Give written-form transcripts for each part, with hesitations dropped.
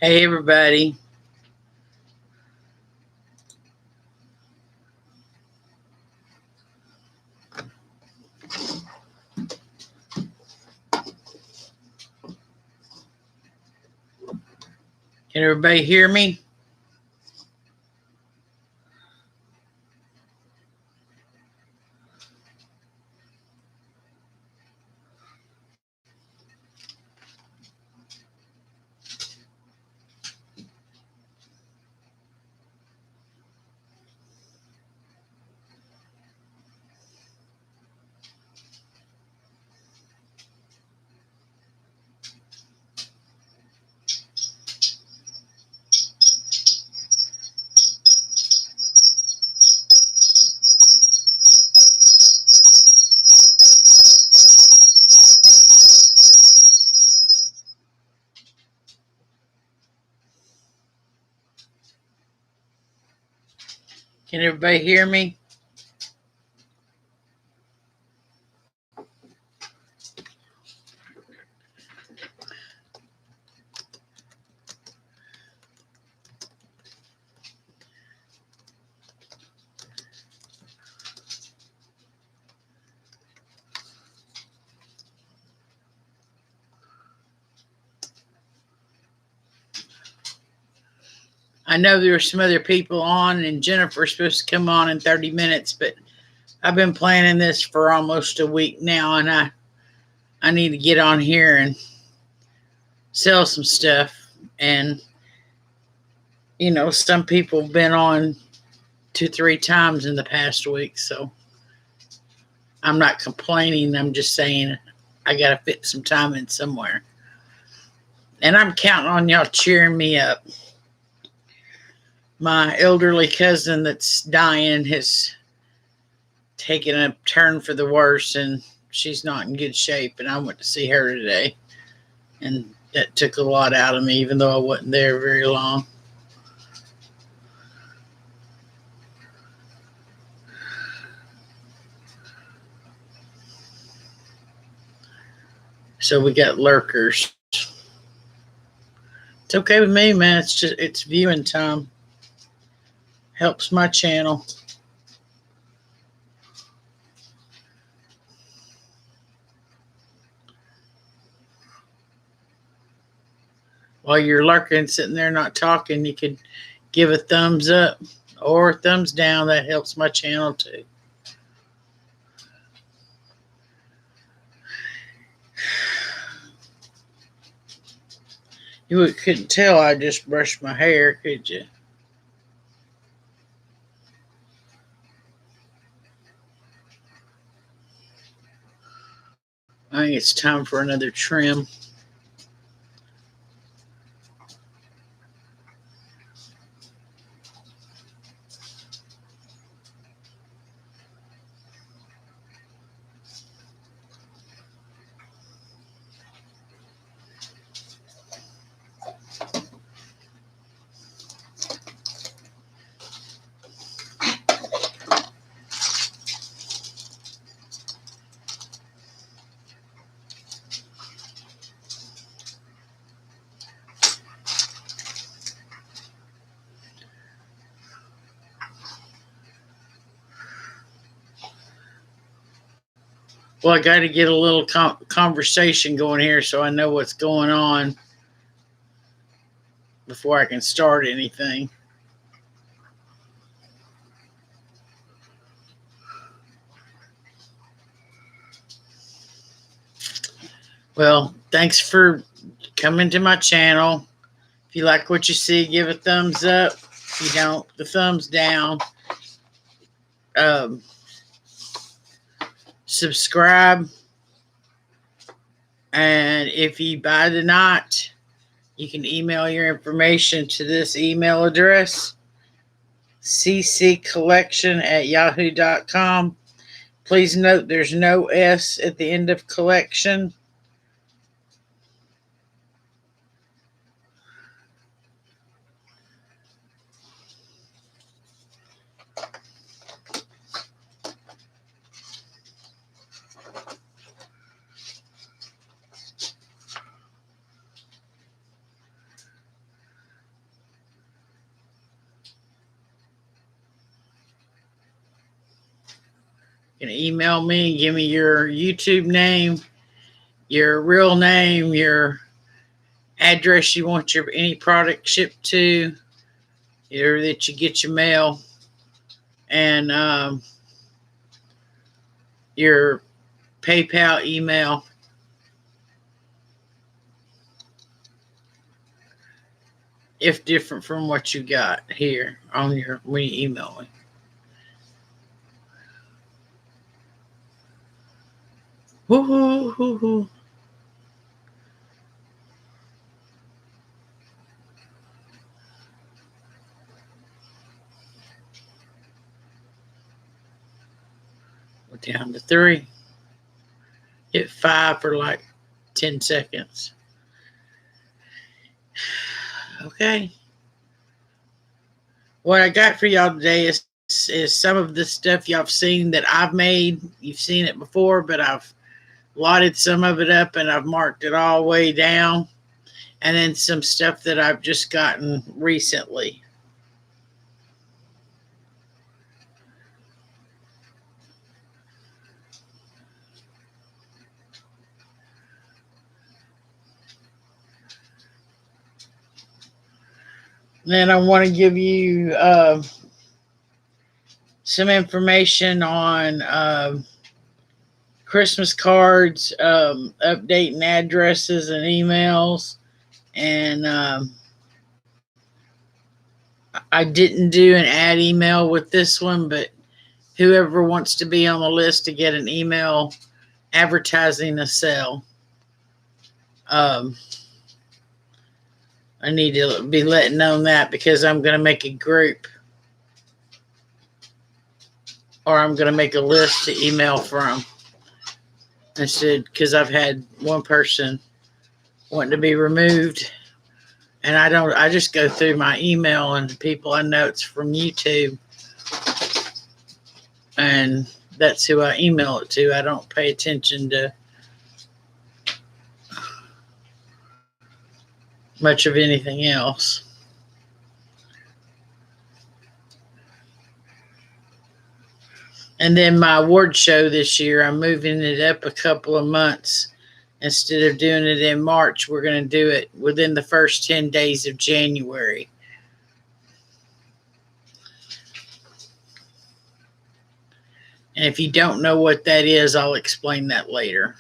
Hey, everybody. Can everybody hear me? Can everybody hear me? I know there were some other people on, and Jennifer's supposed to come on in 30 minutes, but I've been planning this for almost a week now, and I need to get on here and sell some stuff. And, some people have been on 2, 3 times in the past week, so I'm not complaining. I'm just saying I got to fit some time in somewhere. And I'm counting on y'all cheering me up. My elderly cousin that's dying has taken a turn for the worse, and she's not in good shape. And I went to see her today, and that took a lot out of me, even though I wasn't there very long. So we got lurkers. It's okay with me, man. It's viewing time. Helps my channel. While you're lurking, sitting there not talking, you could give a thumbs up or a thumbs down. That helps my channel too. You couldn't tell I just brushed my hair, could you? I think it's time for another trim. Well, I got to get a little conversation going here so I know what's going on before I can start anything. Well, thanks for coming to my channel. If you like what you see, give a thumbs up. If you don't, the thumbs down. Subscribe. And if you buy the knot, you can email your information to this email address, cccollection@yahoo.com. Please note there's no S at the end of collection. You can email me and give me your YouTube name, your real name, your address you want your any product shipped to, or that you get your mail, and your PayPal email. If different from what you got here on your when you email me. Woo-hoo-hoo-hoo. We're down to 3. Hit 5 for like 10 seconds. Okay. What I got for y'all today is some of the stuff y'all have seen that I've made. You've seen it before, but I've lotted some of it up and I've marked it all the way down. And then some stuff that I've just gotten recently. Then I want to give you some information on Christmas cards, updating addresses and emails. And I didn't do an ad email with this one, but whoever wants to be on the list to get an email advertising a sale, I need to be letting known that because I'm going to make a group or I'm going to make a list to email from. I said, because I've had one person wanting to be removed, and I just go through my email and people I know it's from YouTube, and that's who I email it to. I don't pay attention to much of anything else. And then my award show this year, I'm moving it up a couple of months. Instead of doing it in March, we're going to do it within the first 10 days of January. And if you don't know what that is, I'll explain that later.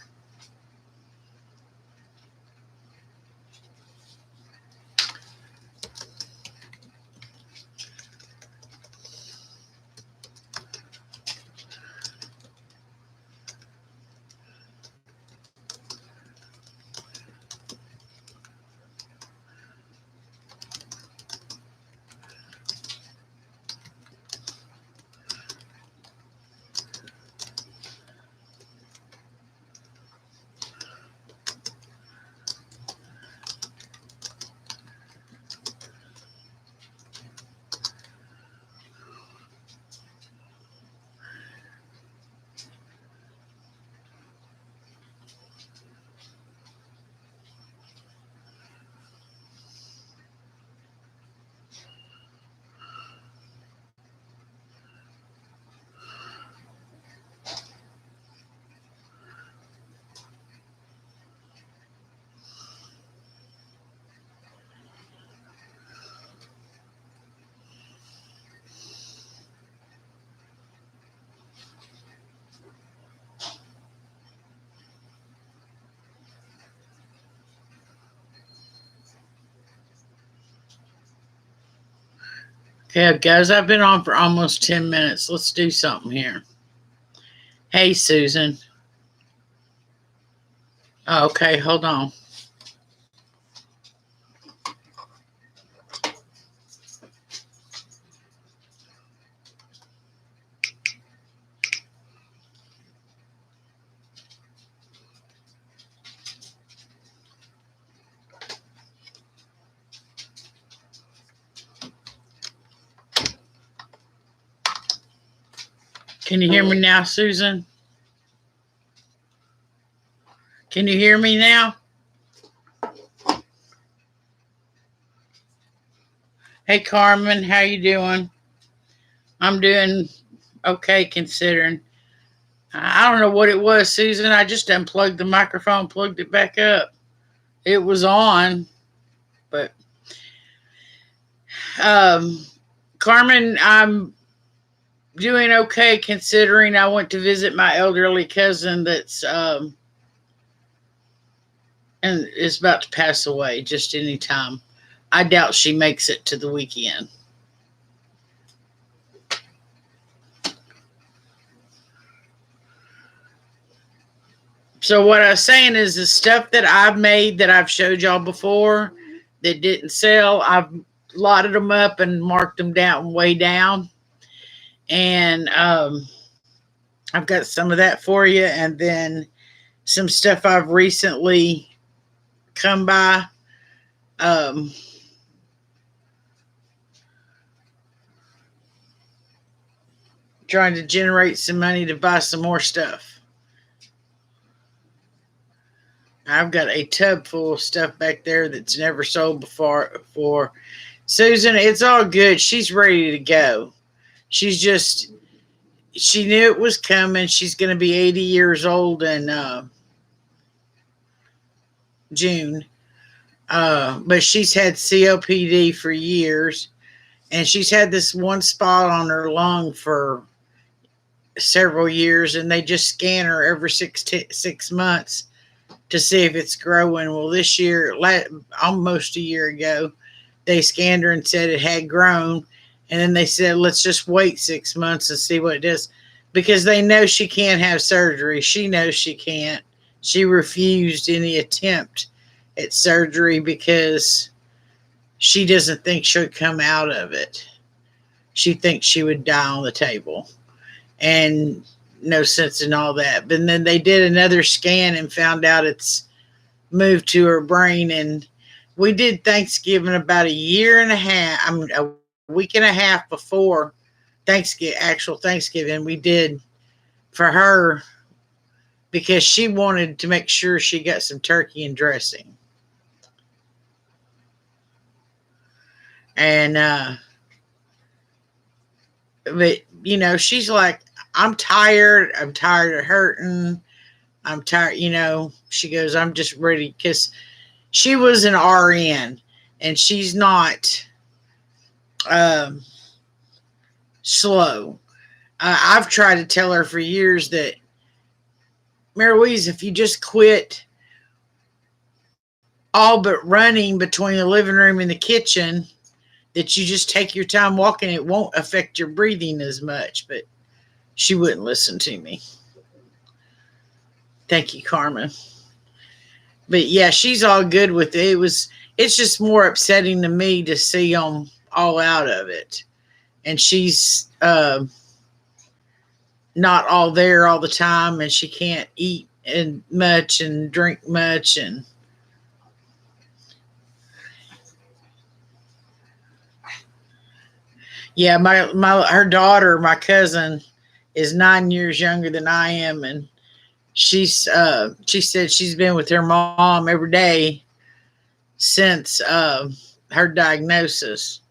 Okay, guys, I've been on for almost 10 minutes. Let's do something here. Hey, Susan. Oh, okay, hold on. Can you hear me now, Susan? Can you hear me now? Hey, Carmen, how you doing? I'm doing okay considering. I don't know what it was, Susan. I just unplugged the microphone, plugged it back up. It was on, but um, Carmen, I'm doing okay considering I went to visit my elderly cousin that's and is about to pass away just any time. I doubt she makes it to the weekend. So what I was saying is the stuff that I've made that I've showed y'all before that didn't sell, I've lotted them up and marked them down way down. And I've got some of that for you. And then some stuff I've recently come by. Um, Trying to generate some money to buy some more stuff. I've got a tub full of stuff back there that's never sold before. For Susan, it's all good. She's ready to go. She's just, she knew it was coming. She's going to be 80 years old in June. But she's had COPD for years. And she's had this one spot on her lung for several years. And they just scan her every 6 months to see if it's growing. Well, this year, almost a year ago, they scanned her and said it had grown. And then they said, let's just wait 6 months and see what it does. Because they know she can't have surgery. She knows she can't. She refused any attempt at surgery because she doesn't think she'll come out of it. She thinks she would die on the table. And no sense in all that. But then they did another scan and found out it's moved to her brain. And we did Thanksgiving about a year and a half, a week and a half before actual Thanksgiving. We did for her because she wanted to make sure she got some turkey and dressing. And but she's like, I'm tired of hurting. I'm tired, she goes, I'm just ready, because she was an RN and she's not slow. I've tried to tell her for years that, Mary Louise, if you just quit all but running between the living room and the kitchen, that you just take your time walking, it won't affect your breathing as much. But she wouldn't listen to me. Thank you, Carmen. But yeah, she's all good with it. It's just more upsetting to me to see them all out of it. And she's not all there all the time, and she can't eat much and drink much. And yeah, her daughter, my cousin, is 9 years younger than I am, and she said she's been with her mom every day since her diagnosis,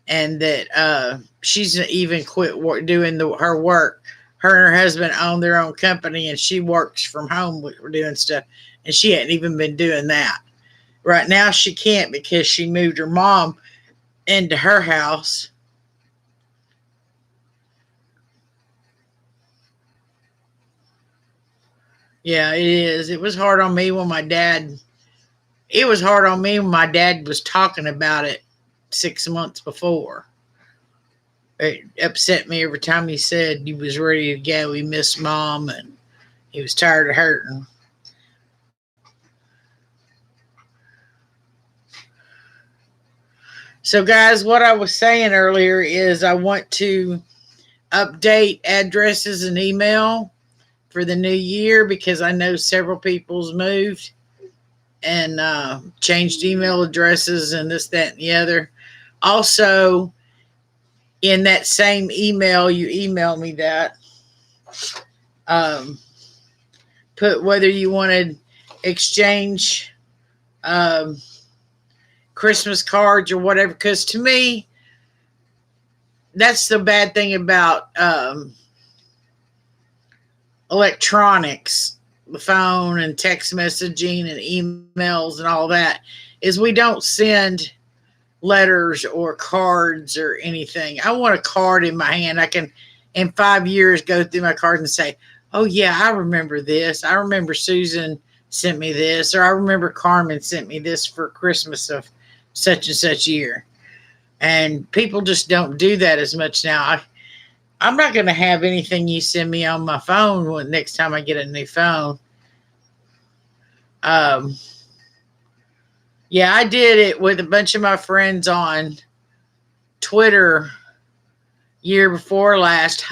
and that she's even quit doing her work. Her and her husband own their own company, and she works from home. We're doing stuff, and she hadn't even been doing that. Right now, she can't because she moved her mom into her house. Yeah, it is. It was hard on me when my dad. It was hard on me when my dad was talking about it 6 months before. It upset me every time he said he was ready to go. He missed mom and he was tired of hurting. So, guys, what I was saying earlier is I want to update addresses and email for the new year because I know several people's moved and changed email addresses and this, that, and the other. Also, in that same email, you email me that. Put whether you wanted exchange Christmas cards or whatever, because to me, that's the bad thing about electronics, the phone and text messaging and emails and all that, is we don't send letters or cards or anything. I want a card in my hand. I can, in 5 years, go through my cards and say, oh, yeah, I remember this. I remember Susan sent me this, or I remember Carmen sent me this for Christmas of such and such year. And people just don't do that as much now. I'm not going to have anything you send me on my phone when next time I get a new phone. Um, yeah, I did it with a bunch of my friends on Twitter year before last.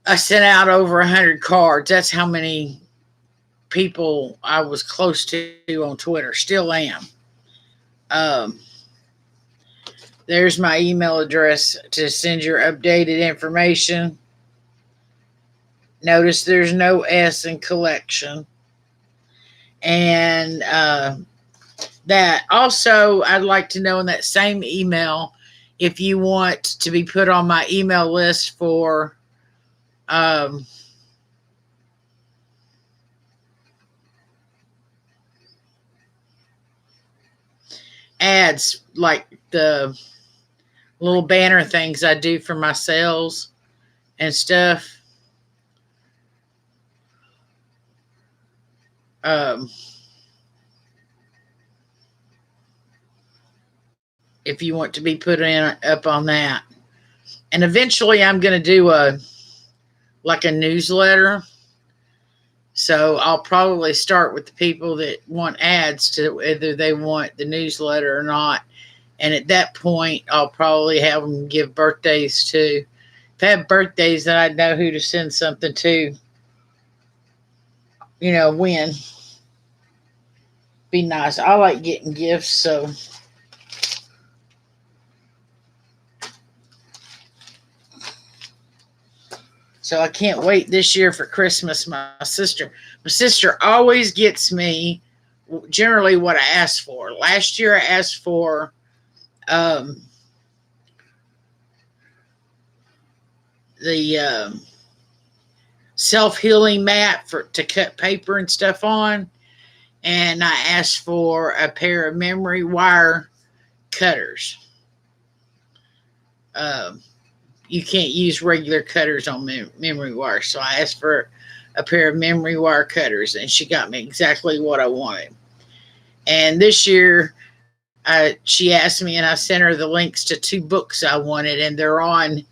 I sent out over 100 cards. That's how many people I was close to on Twitter. Still am. There's my email address to send your updated information. Notice there's no S in collection. And that also, I'd like to know in that same email if you want to be put on my email list for ads, like the little banner things I do for my sales and stuff. If you want to be put in up on that. And eventually I'm going to do a newsletter. So I'll probably start with the people that want ads to whether they want the newsletter or not. And at that point, I'll probably have them give birthdays too. If I have birthdays, then I'd know who to send something to. When. Be nice. I like getting gifts, so. So I can't wait this year for Christmas. My sister always gets me generally what I asked for. Last year I asked for the self-healing mat to cut paper and stuff on. And I asked for a pair of memory wire cutters. You can't use regular cutters on memory wire. So I asked for a pair of memory wire cutters, and she got me exactly what I wanted. And this year, she asked me, and I sent her the links to 2 books I wanted, and they're on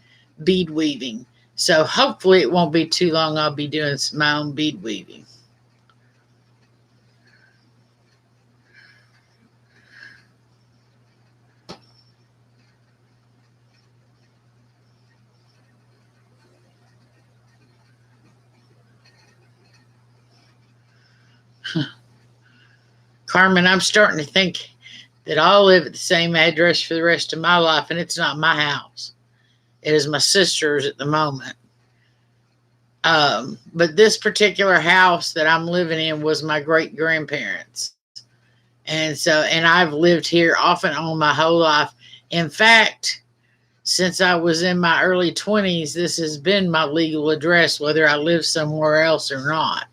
bead weaving. So hopefully it won't be too long. I'll be doing my own bead weaving. Carmen, I'm starting to think that I'll live at the same address for the rest of my life, and it's not my house. It is my sister's at the moment. But this particular house that I'm living in was my great grandparents. And I've lived here off and on my whole life. In fact, since I was in my early 20s, this has been my legal address, whether I live somewhere else or not.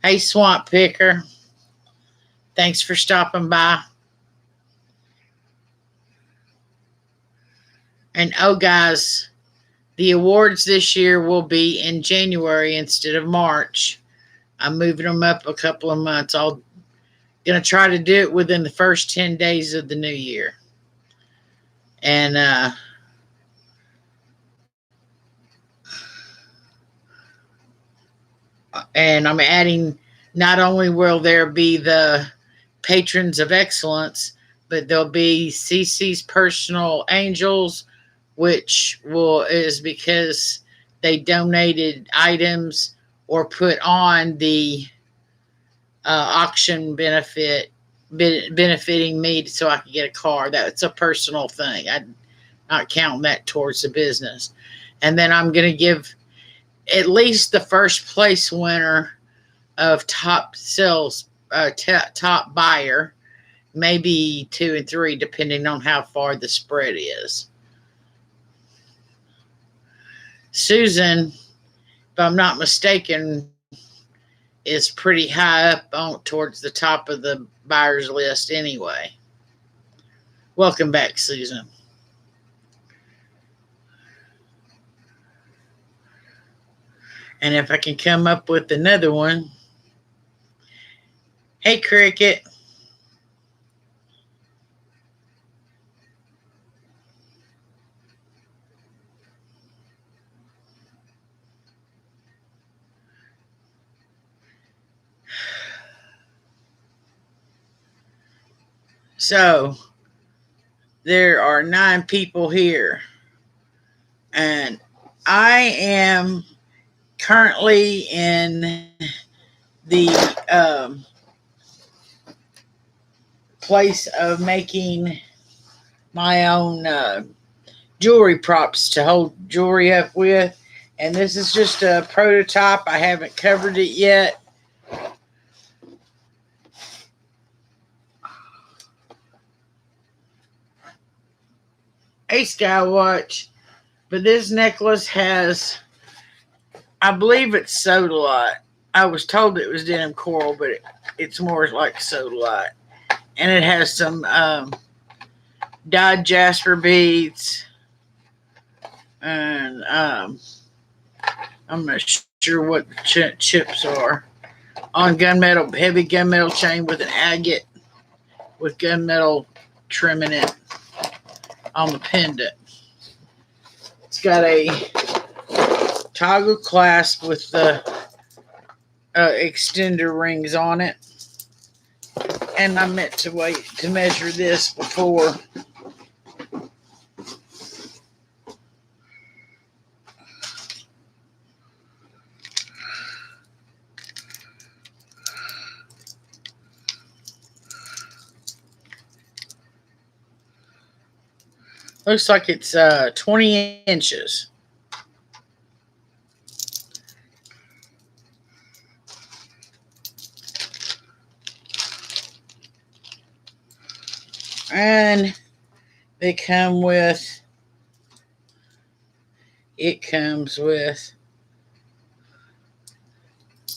Hey, Swamp Picker. Thanks for stopping by. And guys, the awards this year will be in January instead of March. I'm moving them up a couple of months. I'm going to try to do it within the first 10 days of the new year. And I'm adding, not only will there be the Patrons of Excellence, but there'll be CC's Personal Angels, which is because they donated items or put on the auction benefiting me so I could get a car. That's a personal thing. I'm not counting that towards the business. And then I'm going to give at least the first place winner of top sales, top buyer, maybe 2 and 3, depending on how far the spread is. Susan, if I'm not mistaken, is pretty high up on towards the top of the buyers list anyway. Welcome back, Susan. And if I can come up with another one. Hey, Cricket. So, there are 9 people here. And I am currently in the place of making my own jewelry props to hold jewelry up with. And this is just a prototype. I haven't covered it yet. A Skywatch. But this necklace has, I believe it's sodalite. I was told it was denim coral, but it's more like sodalite. And it has some dyed jasper beads. And I'm not sure what the chips are. On gunmetal, heavy gunmetal chain with an agate with gunmetal trim in it on the pendant. It's got a toggle clasp with the extender rings on it. And I meant to wait to measure this before. Looks like it's 20 inches. And it comes with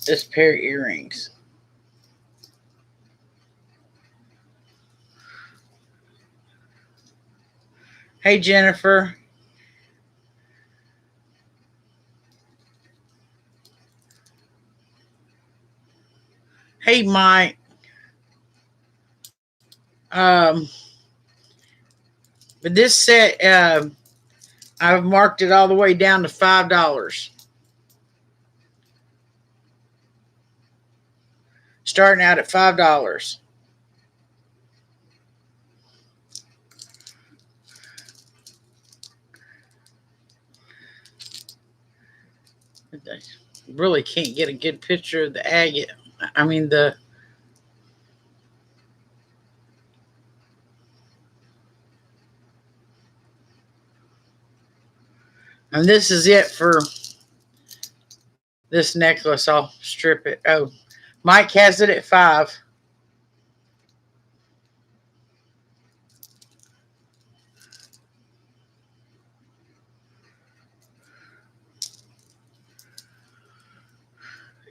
this pair of earrings. Hey, Jennifer. Hey, Mike. But this set, I've marked it all the way down to $5. Starting out at $5. I really can't get a good picture of the agate. I mean, and this is it for this necklace. I'll strip it. Oh, Mike has it at $5.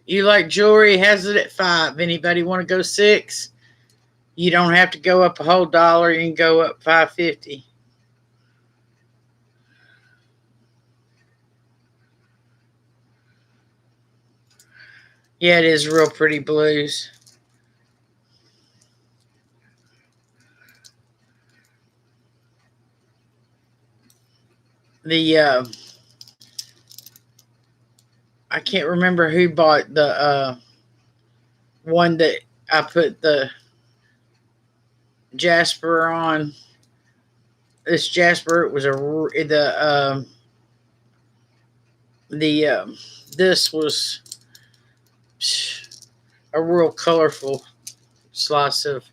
You like jewelry? Has it at $5. Anybody want to go $6? You don't have to go up a whole dollar. You can go up $5.50. Yeah, it is real pretty blues. The I can't remember who bought the one that I put the jasper on. This jasper, it was this was a real colorful slice of,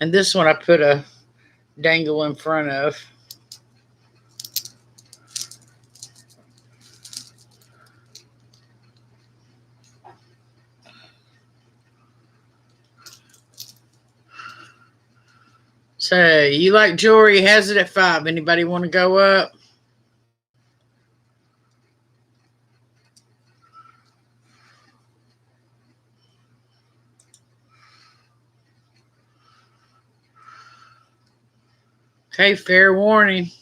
and this one I put a dangle in front of. So you like jewelry, has it at 5. Anybody want to go up? Okay, fair warning.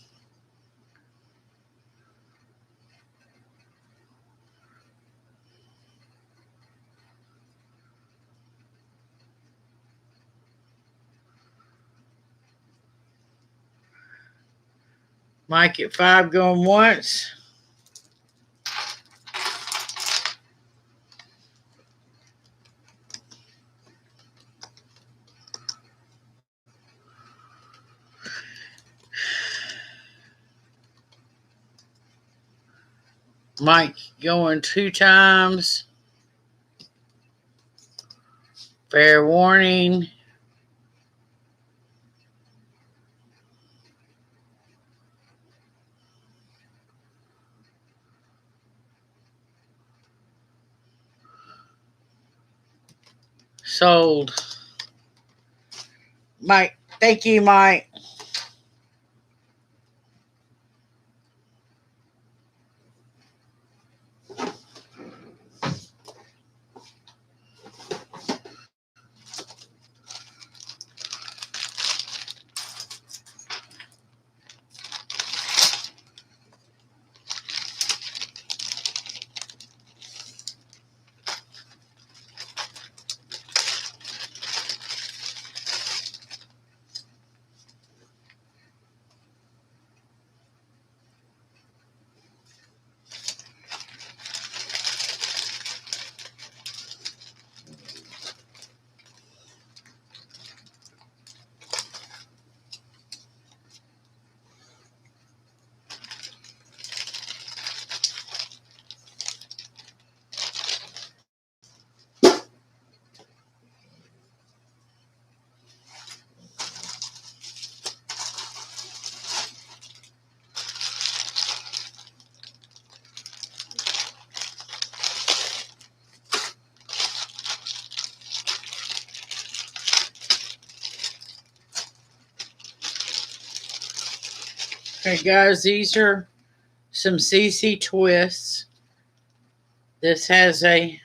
Mike at 5 going once. Mike going 2 times. Fair warning. Sold. Mike, thank you, Mike. Okay, guys, these are some CC twists. This has a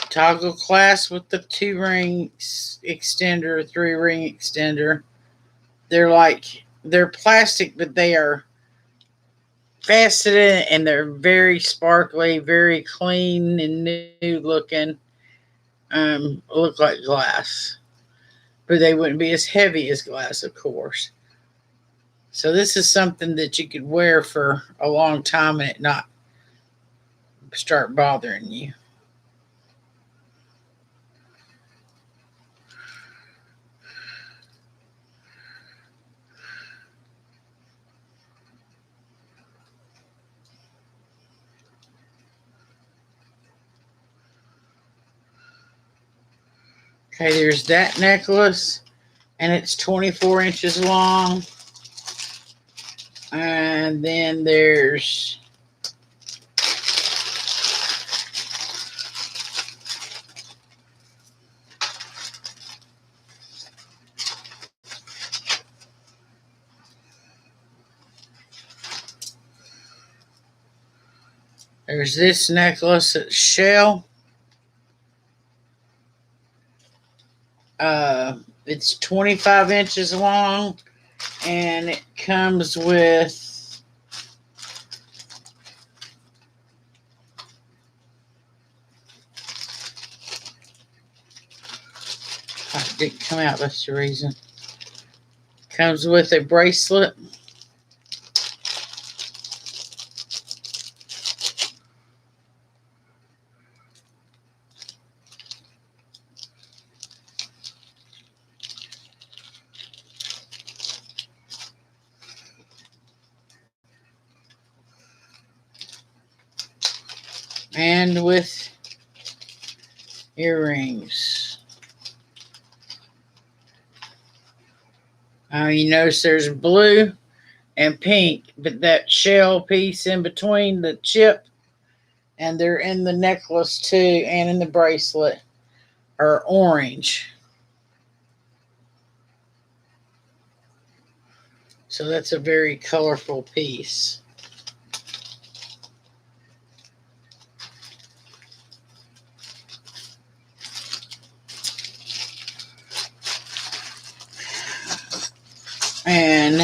toggle clasp with the 2 ring extender, 3 ring extender. They're plastic, but they are faceted and they're very sparkly, very clean and new looking. Look like glass, but they wouldn't be as heavy as glass, of course. So this is something that you could wear for a long time and it not start bothering you. Okay, there's that necklace, and it's 24 inches long. And then there's this necklace at Shell. It's 25 inches long, and it comes with it didn't come out, that's the reason. Comes with a bracelet. And with earrings. You notice there's blue and pink, but that shell piece in between the chip, and they're in the necklace too, and in the bracelet, are orange. So that's a very colorful piece. And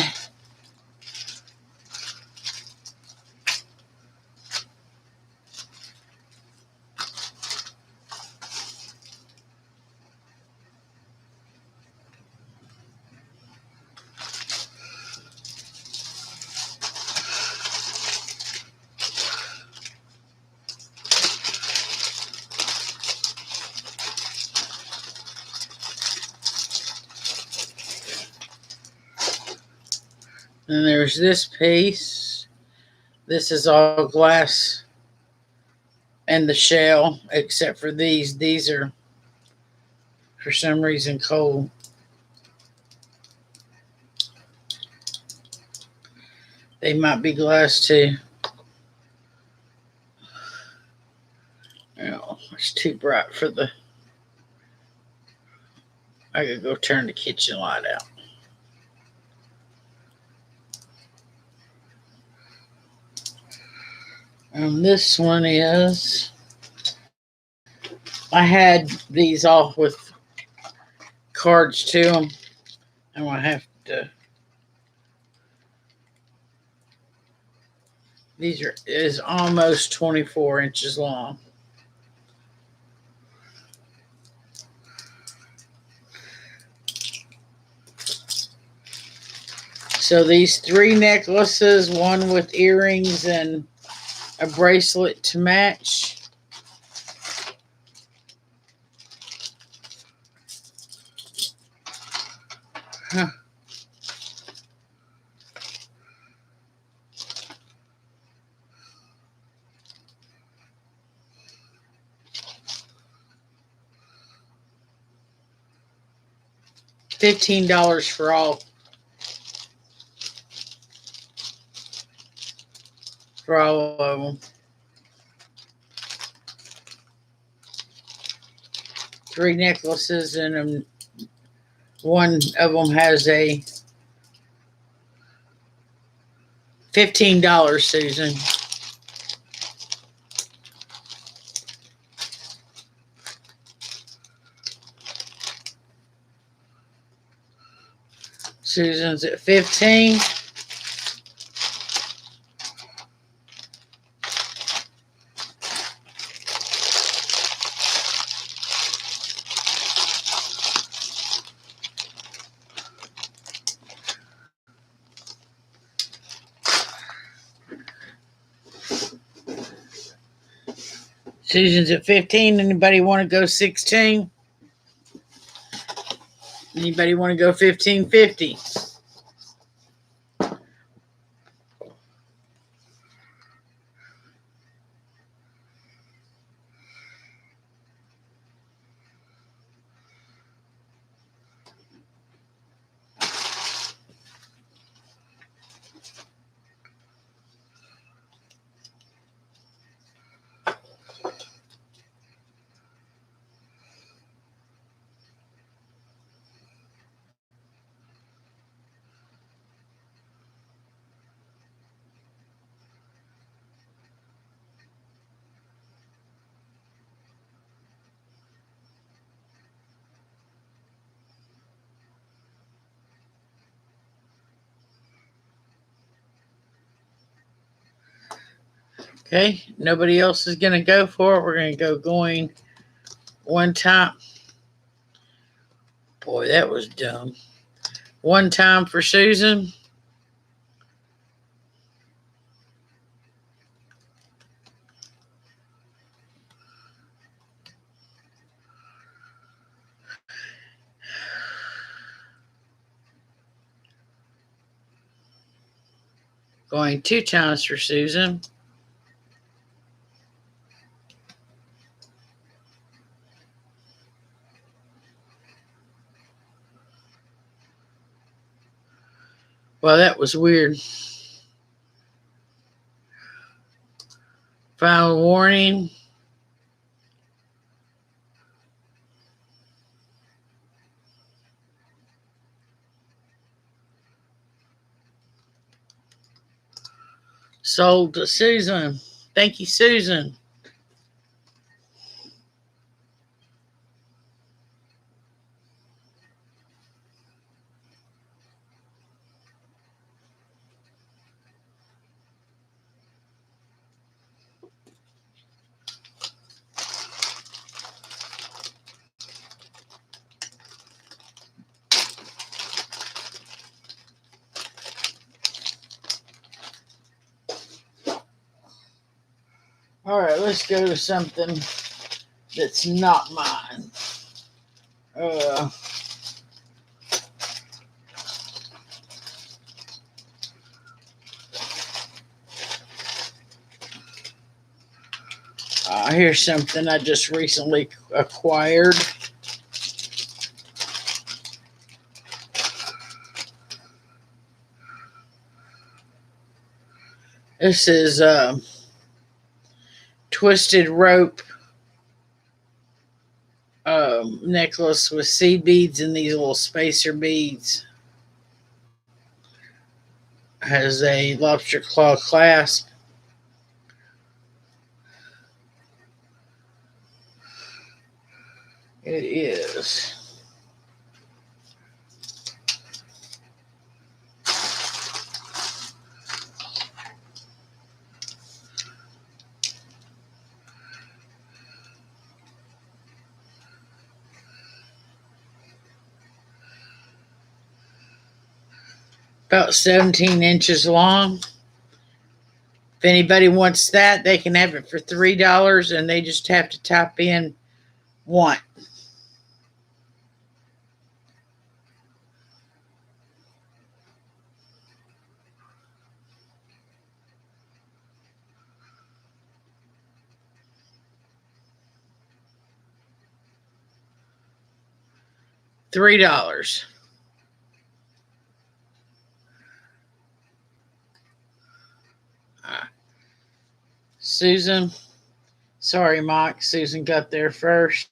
then there's this piece. This is all glass and the shell, except for these. These are, for some reason, cold. They might be glass too. Oh, it's too bright for the... I could go turn the kitchen light out. This one is... I had these all with cards to them. I'm going to have to... These is almost 24 inches long. So these 3 necklaces, one with earrings and a bracelet to match. Huh. $15 for all. For all of them. 3 necklaces, and one of them has a $15, Susan. Susan's at 15. Susan's at 15. Anybody want to go 16? Anybody want to go 15.50? Okay, nobody else is going to go for it. We're going to go going one time. Boy, that was dumb. One time for Susan. Going 2 times for Susan. Well, that was weird. Final warning. Sold to Susan. Thank you, Susan. All right, let's go to something that's not mine. Uh, Here's something I just recently acquired. This is twisted rope necklace with seed beads and these little spacer beads. Has a lobster claw clasp. It is about 17 inches long. If anybody wants that, they can have it for $3 and they just have to type in want. $3. Susan. Sorry, Mike. Susan got there first.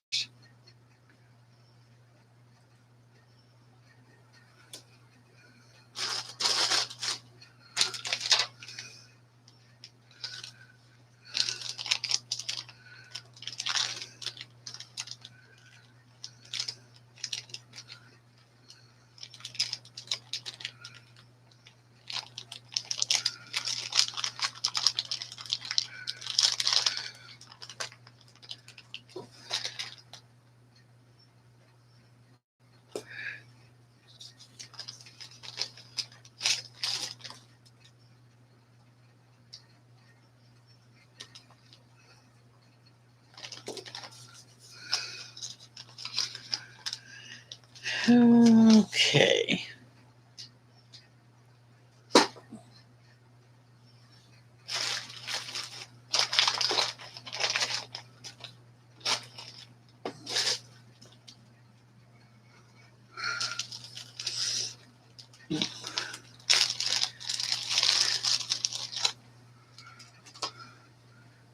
Okay.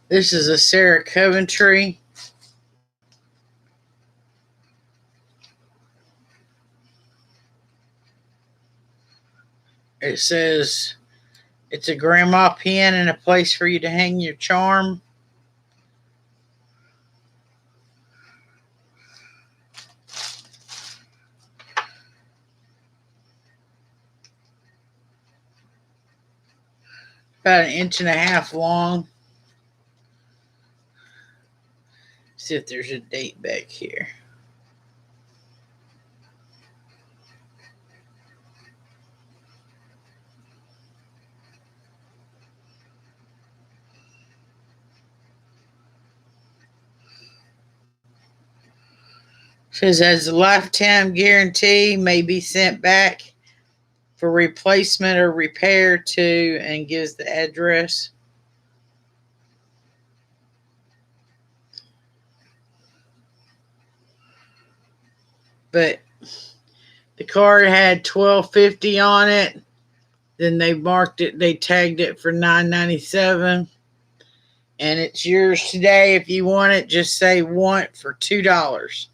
This is a Sarah Coventry. It says it's a grandma pin and a place for you to hang your charm. About 1.5 inches long. See if there's a date back here. Says as a lifetime guarantee may be sent back for replacement or repair to, and gives the address. But the card had $12.50 on it. Then they marked it, they tagged it for $9.97. And it's yours today. If you want it, just say want for $2.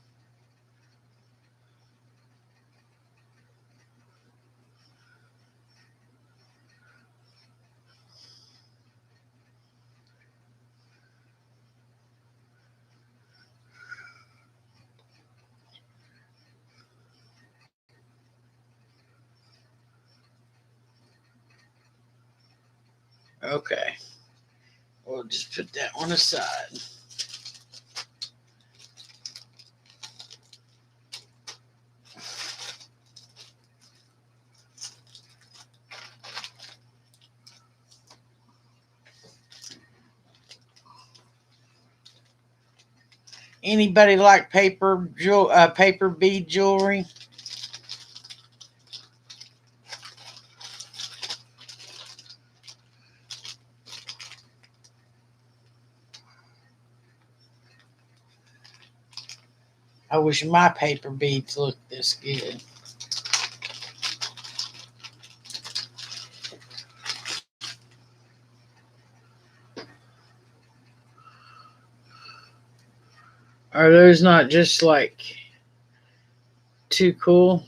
Okay. We'll just put that one aside. Anybody like paper bead jewelry? I wish my paper beads looked this good. Are those not just like too cool?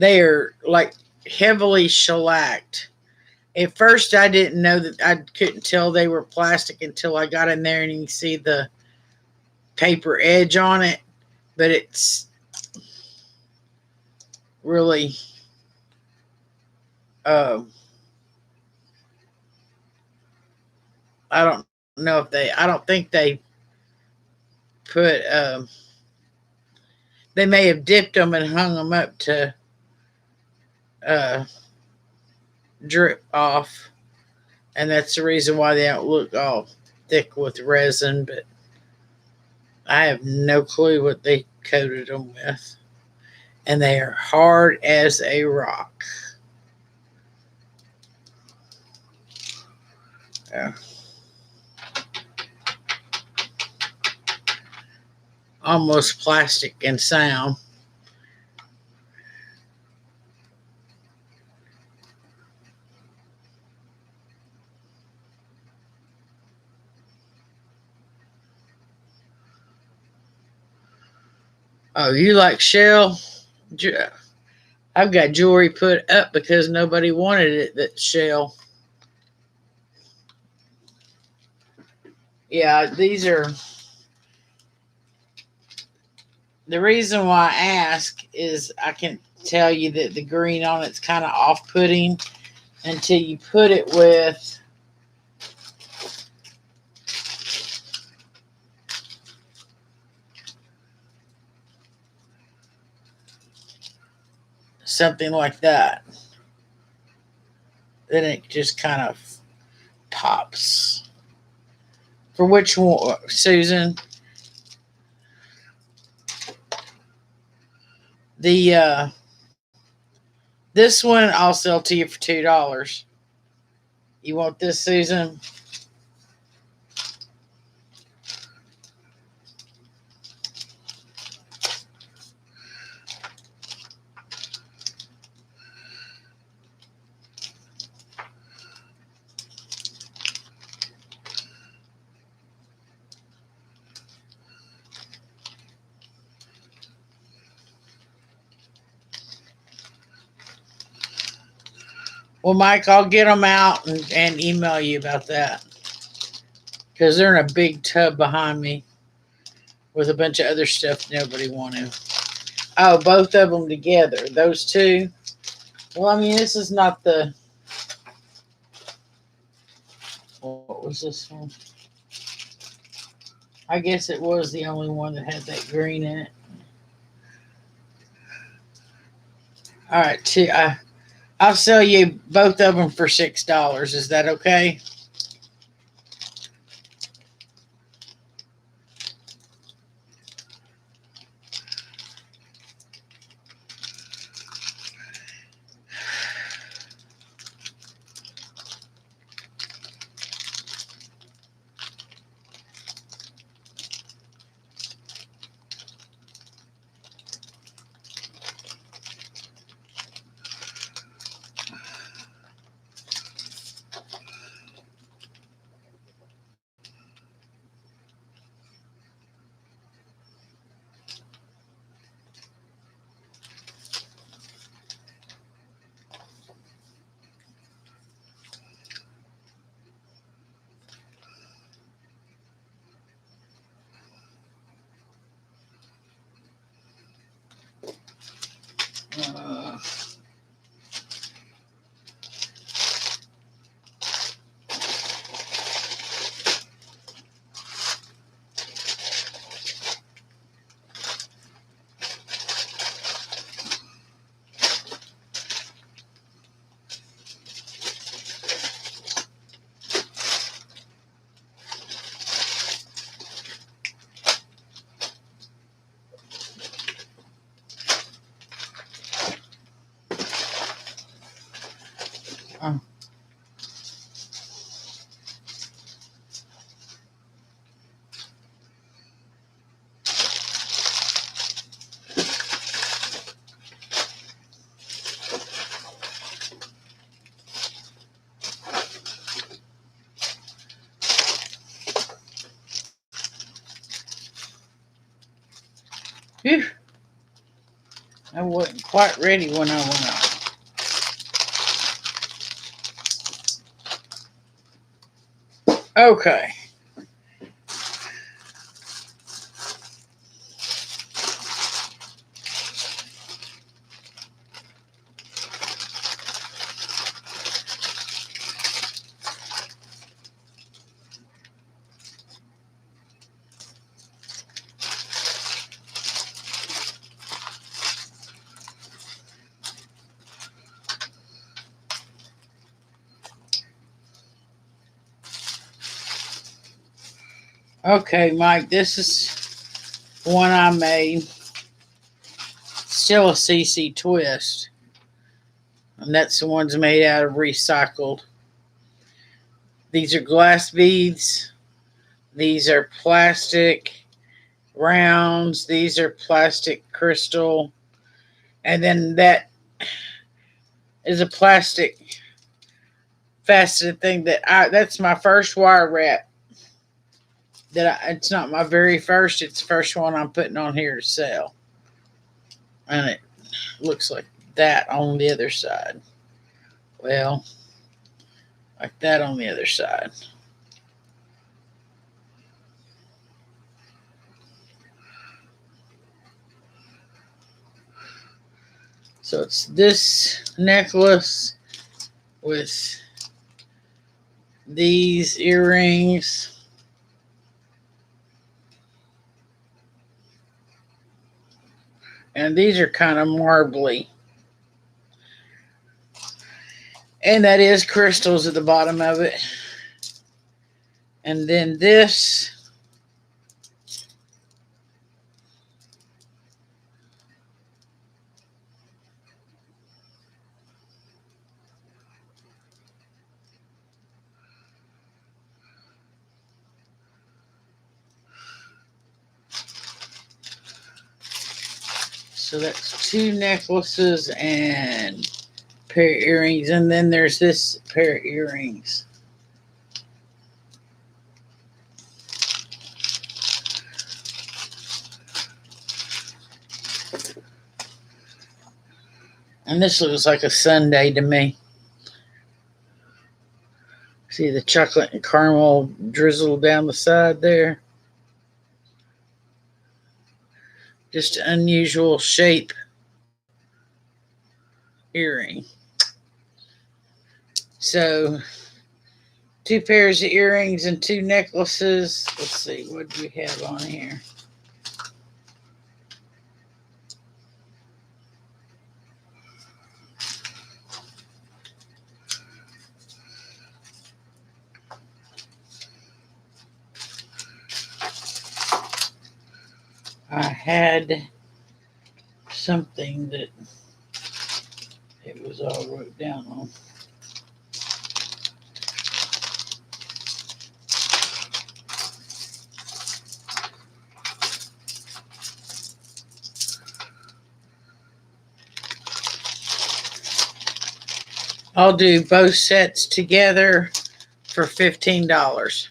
They are like heavily shellacked. At first, I didn't know that. I couldn't tell they were plastic until I got in there and you can see the paper edge on it. But it's really, uh, I don't know if they, I don't think they put, they may have dipped them and hung them up to uh, drip off. And that's the reason why they don't look all thick with resin. But I have no clue what they coated them with. And they are hard as a rock. Yeah. Almost plastic and sound. Oh, you like shell? I've got jewelry put up because nobody wanted it that's shell. Yeah, these are the reason why I ask is I can tell you that the green on it's kind of off putting until you put it with something like that. Then it just kind of pops. For which one, Susan? The this one I'll sell to you for $2. You want this, Susan? Well, Mike, I'll get them out and email you about that because they're in a big tub behind me with a bunch of other stuff nobody wanted. Oh, both of them together. Those two. Well, I mean, this is not the. What was this one? I guess it was the only one that had that green in it. All right, I'll sell you both of them for $6. Is that okay? Whew. I wasn't quite ready when I went on. Okay. Okay, Mike, this is one I made. Still a CC twist. And that's the ones made out of recycled. These are glass beads. These are plastic rounds. These are plastic crystal. And then that is a plastic faceted thing that's my first wire wrap. It's not my very first, it's the first one I'm putting on here to sell. And it looks like that on the other side. Well, like that on the other side. So it's this necklace with these earrings. And these are kind of marbly. And that is crystals at the bottom of it. And then this. So that's two necklaces and a pair of earrings. And then there's this pair of earrings. And this looks like a sundae to me. See the chocolate and caramel drizzled down the side there. Just an unusual shape earring. So 2 pairs of earrings and 2 necklaces. Let's see, what do we have on here? I had something that it was all wrote down on. I'll do both sets together for $15.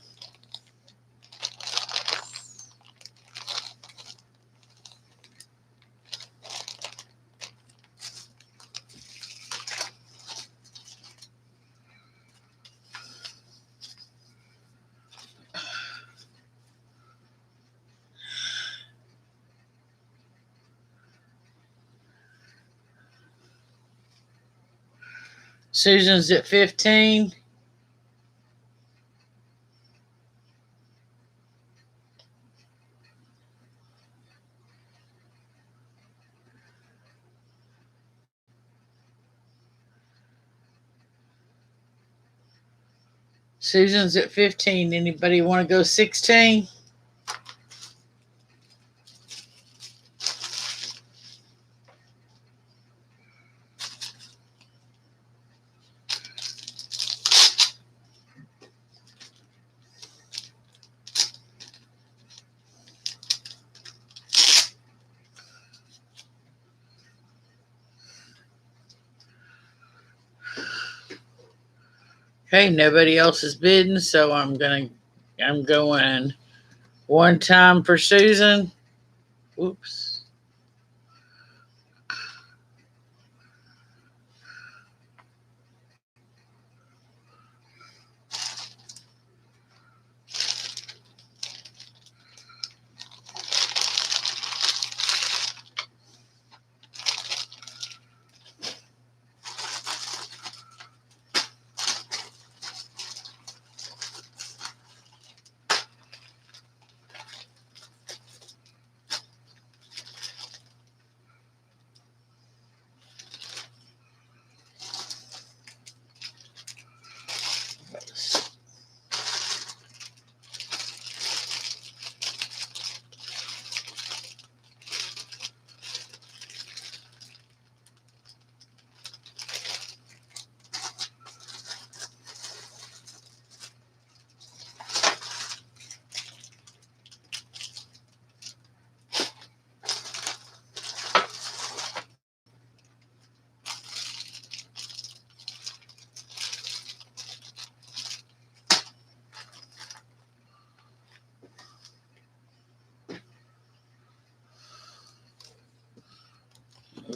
Susan's at 15. Susan's at 15. Anybody want to go 16? Okay, nobody else is bidding, so I'm going one time for Susan. Whoops.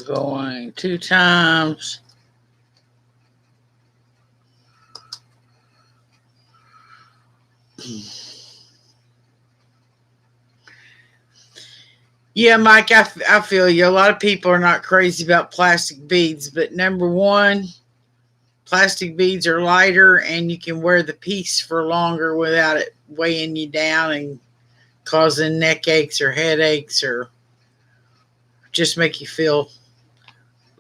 going 2 times. Yeah, Mike, I feel you. A lot of people are not crazy about plastic beads, but number one, plastic beads are lighter and you can wear the piece for longer without it weighing you down and causing neck aches or headaches or just make you feel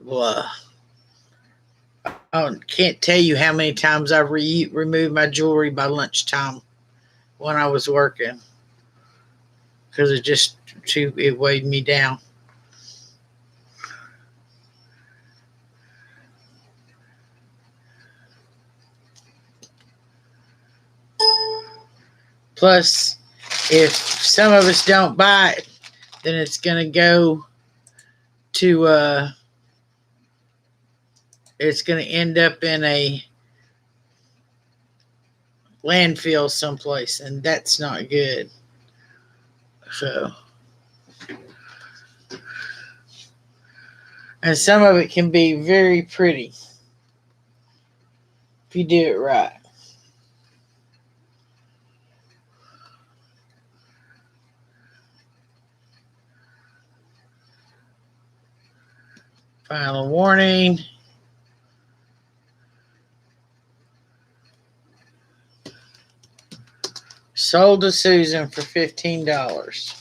blah. I can't tell you how many times I've removed my jewelry by lunchtime when I was working because it weighed me down. Plus, if some of us don't buy it, then it's going to go to, it's going to end up in a landfill someplace, and that's not good. So, and some of it can be very pretty if you do it right. Final warning. Sold to Susan for $15.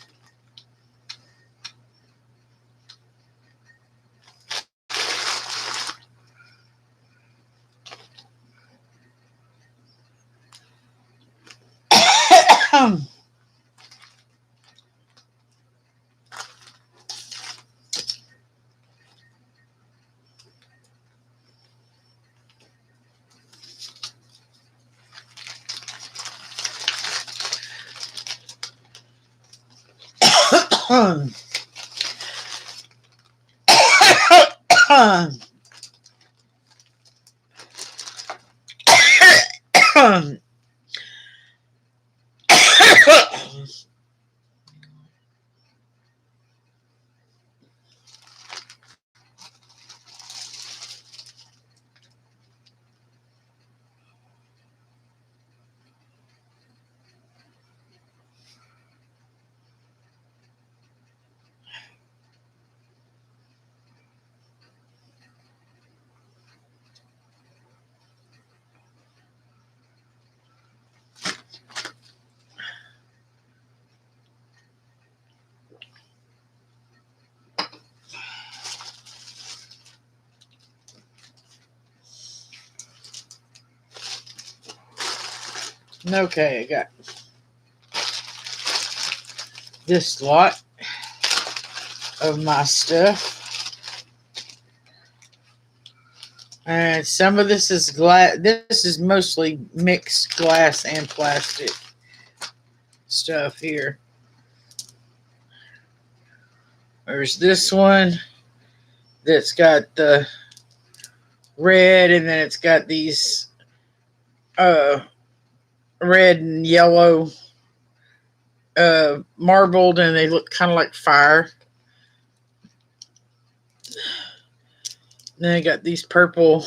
Okay, I got this lot of my stuff. And some of this is glass. This is mostly mixed glass and plastic stuff here. There's this one that's got the red, and then it's got these red and yellow marbled, and they look kind of like fire. Then I got these purple.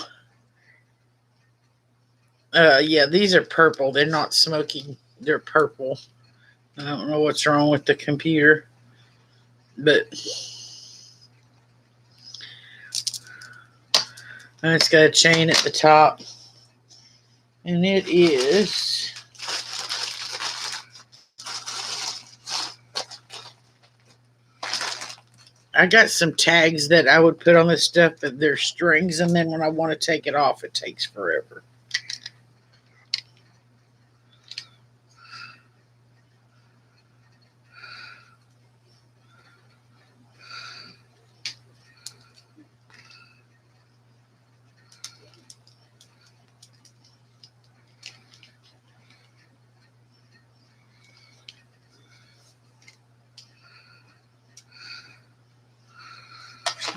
Yeah, these are purple. They're not smoky. They're purple. I don't know what's wrong with the computer, but and it's got a chain at the top, and it is I got some tags that I would put on this stuff, but they're strings, and then when I want to take it off, it takes forever.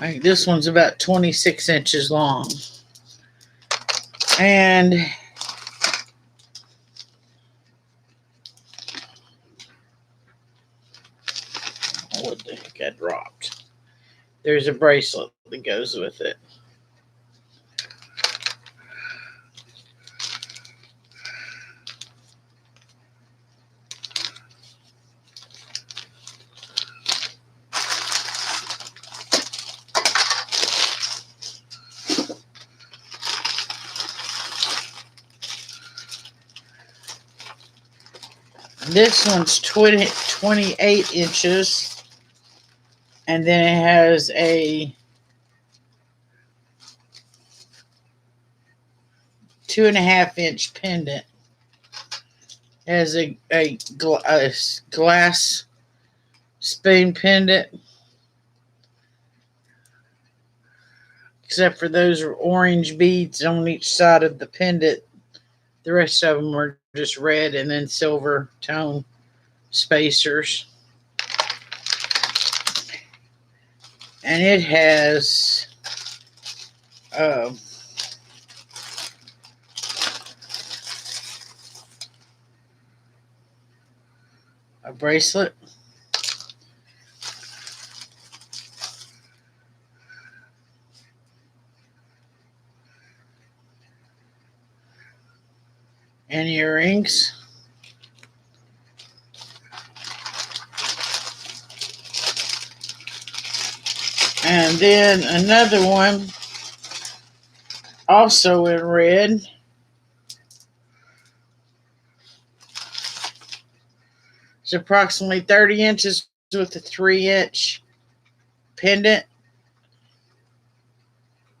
I think this one's about 26 inches long. And what the heck I dropped? there's a bracelet that goes with it. This one's 28 inches, and then it has a 2.5 inch pendant. It has a glass spoon pendant, except for those orange beads on each side of the pendant. The rest of them are just red and then silver tone spacers. And it has a bracelet. And earrings. And then another one, also in red. It's approximately 30 inches with a 3-inch pendant.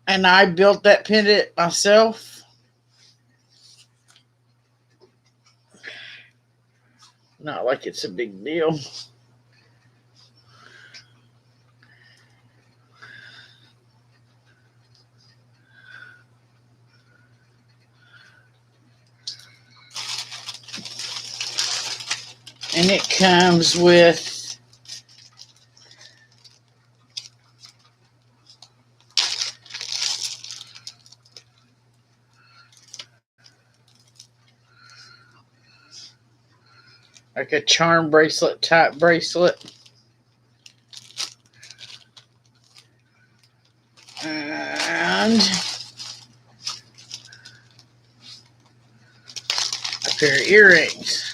And I built that pendant myself. Not like it's a big deal. And it comes with like a charm bracelet type bracelet. And a pair of earrings.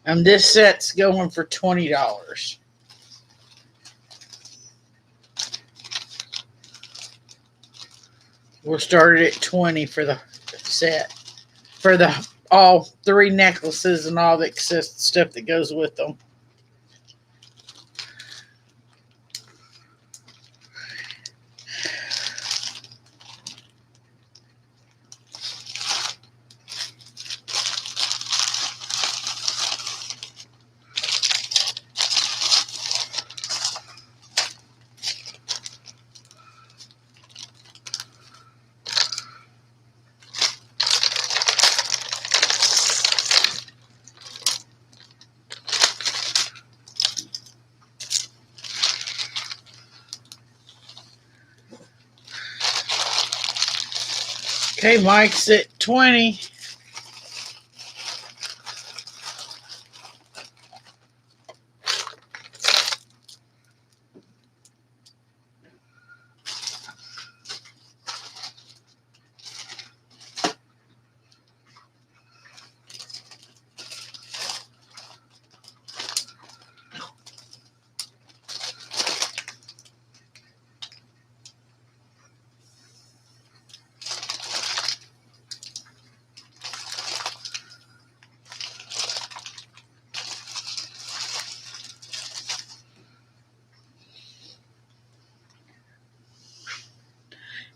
And this set's going for $20. We'll start it at $20 for the set. For the all 3 necklaces and all the stuff that goes with them. Okay, Mike's at 20.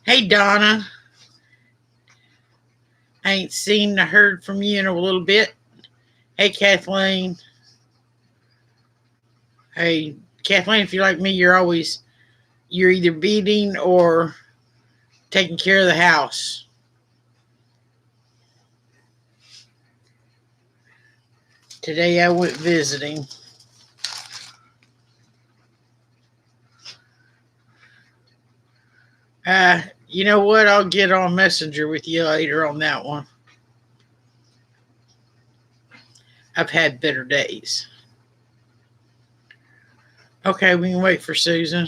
Hey, Donna. I ain't seen or heard from you in a little bit. Hey, Kathleen. Hey, Kathleen, if you're like me, you're either beating or taking care of the house. Today I went visiting. You know what? I'll get on Messenger with you later on that one. I've had better days. Okay, we can wait for Susan.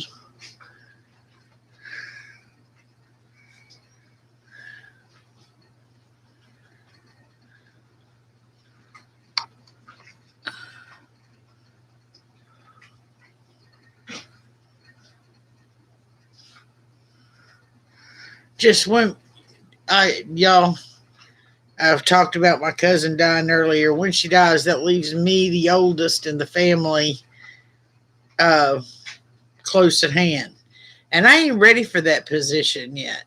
Just when y'all, I've talked about my cousin dying earlier. When she dies, that leaves me the oldest in the family, uh, close at hand. And I ain't ready for that position yet.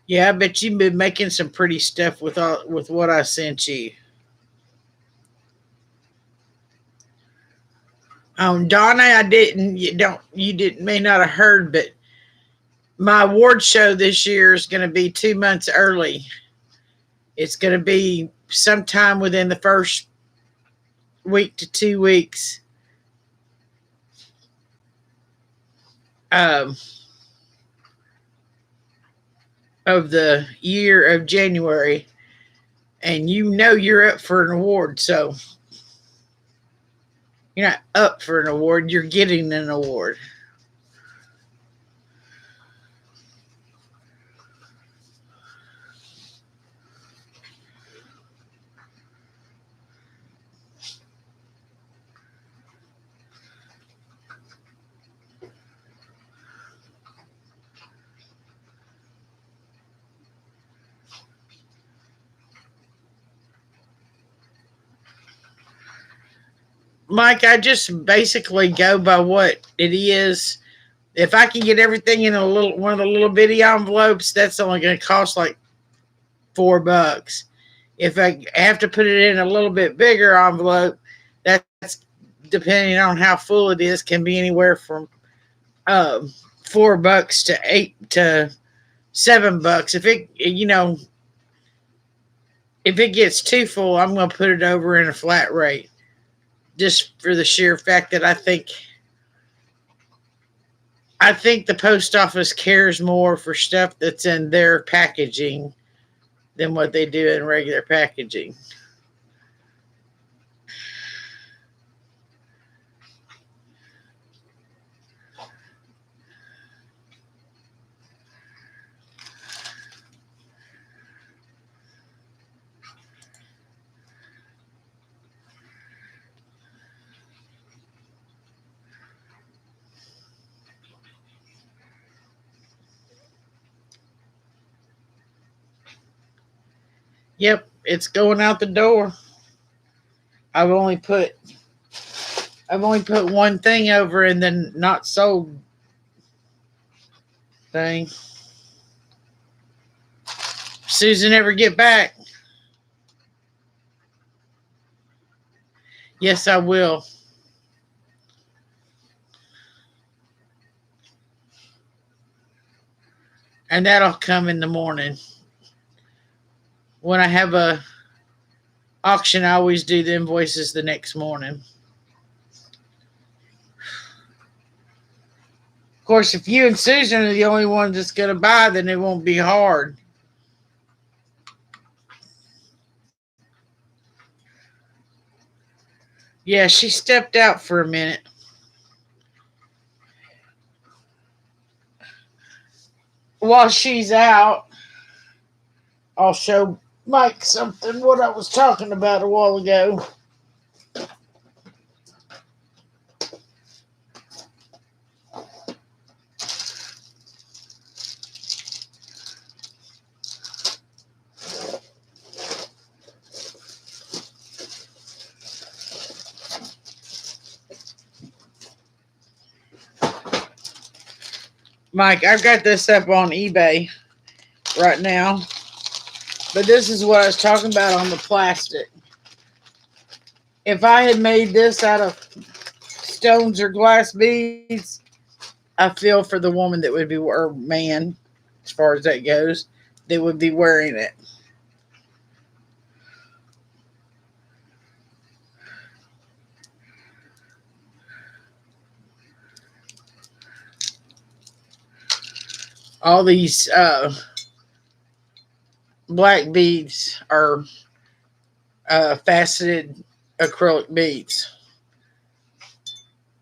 Yeah, I bet you've been making some pretty stuff with what I sent you. Donna, I didn't. You didn't may not have heard, but my award show this year is going to be 2 months early. It's going to be sometime within the first week to 2 weeks. Um, of the year of January, and you know you're up for an award. So you're not up for an award, you're getting an award. Mike, I just basically go by what it is. If I can get everything in a little one of the little bitty envelopes, that's only going to cost like $4. If I have to put it in a little bit bigger envelope, that's depending on how full it is, can be anywhere from um, $4 to $8 to $7. If it gets too full, I'm going to put it over in a flat rate, just for the sheer fact that I think the post office cares more for stuff that's in their packaging than what they do in regular packaging. Yep, it's going out the door. I've only put I've only put one thing over in the not sold thing. Susan ever get back? Yes, I will. And that'll come in the morning. When I have a auction, I always do the invoices the next morning. Of course, if you and Susan are the only ones that's going to buy, then it won't be hard. Yeah, she stepped out for a minute. While she's out, I'll show Mike something what I was talking about a while ago. Mike, I've got this up on eBay right now. But this is what I was talking about on the plastic. If I had made this out of stones or glass beads, I feel for the woman that would be, or man, as far as that goes, that would be wearing it. all these black beads are faceted acrylic beads.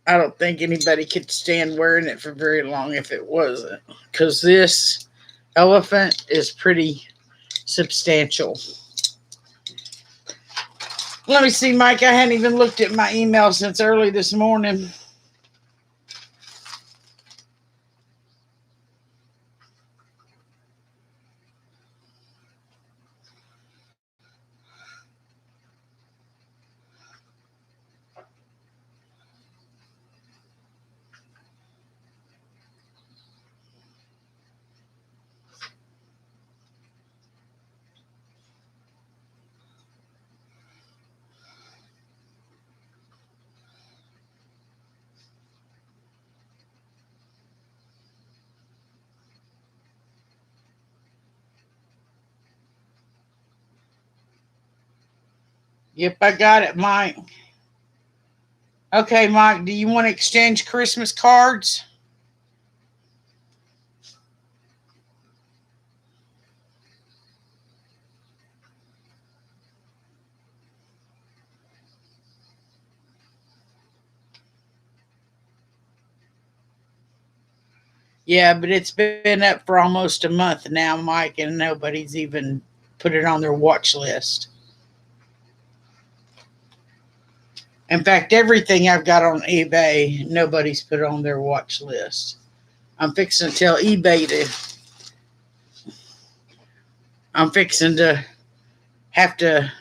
I don't think anybody could stand wearing it for very long if it wasn't, because this elephant is pretty substantial. Let me see, Mike. I hadn't even looked at my email since early this morning. Yep, I got it, Mike. Okay, Mike, do you want to exchange Christmas cards? Yeah, but it's been up for almost a month now, Mike, and nobody's even put it on their watch list. In fact, everything I've got on eBay, nobody's put on their watch list. I'm fixing to tell eBay I'm fixing to have to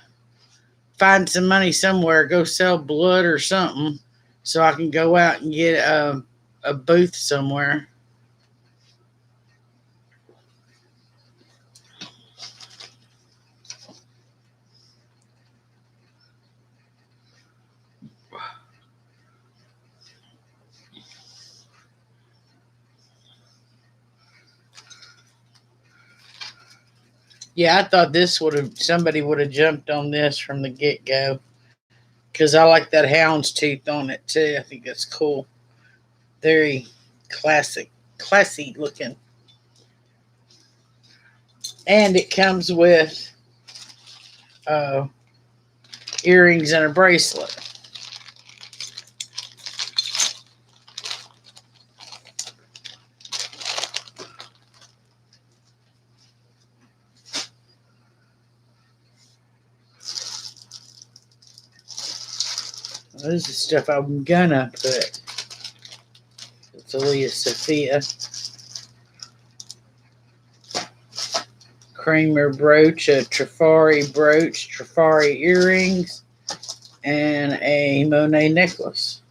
find some money somewhere, go sell blood or something, so I can go out and get a booth somewhere. Yeah, I thought this somebody would have jumped on this from the get go, because I like that hound's tooth on it too. I think that's cool. Very classy looking. And it comes with uh, earrings and a bracelet. This is stuff I'm gonna put. It's Aaliyah Sophia. Kramer brooch, a Trifari brooch, Trifari earrings, and a Monet necklace.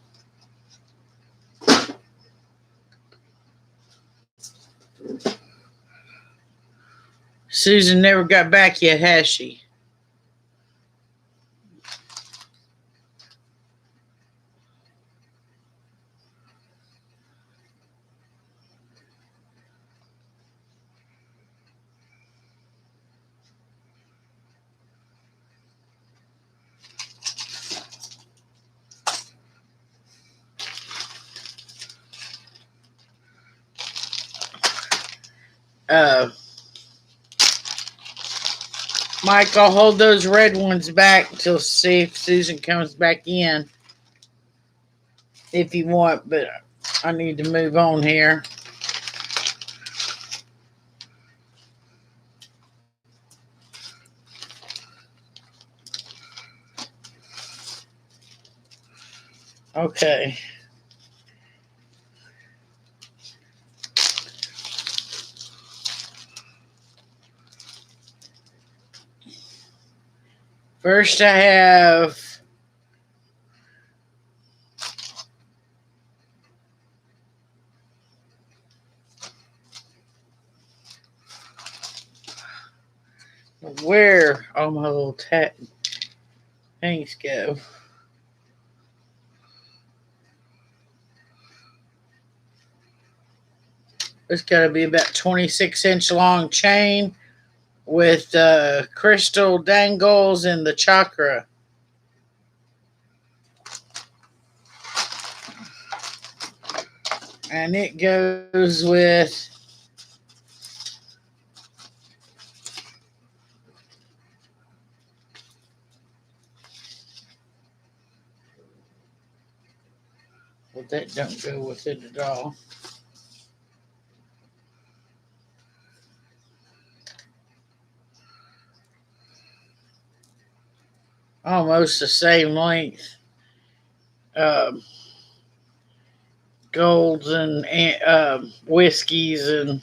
Susan never got back yet, has she? Uh, Mike, I'll hold those red ones back till see if Susan comes back in. If you want, but I need to move on here. Okay. First, I have where all my little things go. It's got to be about 26-inch long chain with crystal dangles and the chakra. And it goes with but that don't go with it at all. Almost the same length. Um, Golds and whiskeys and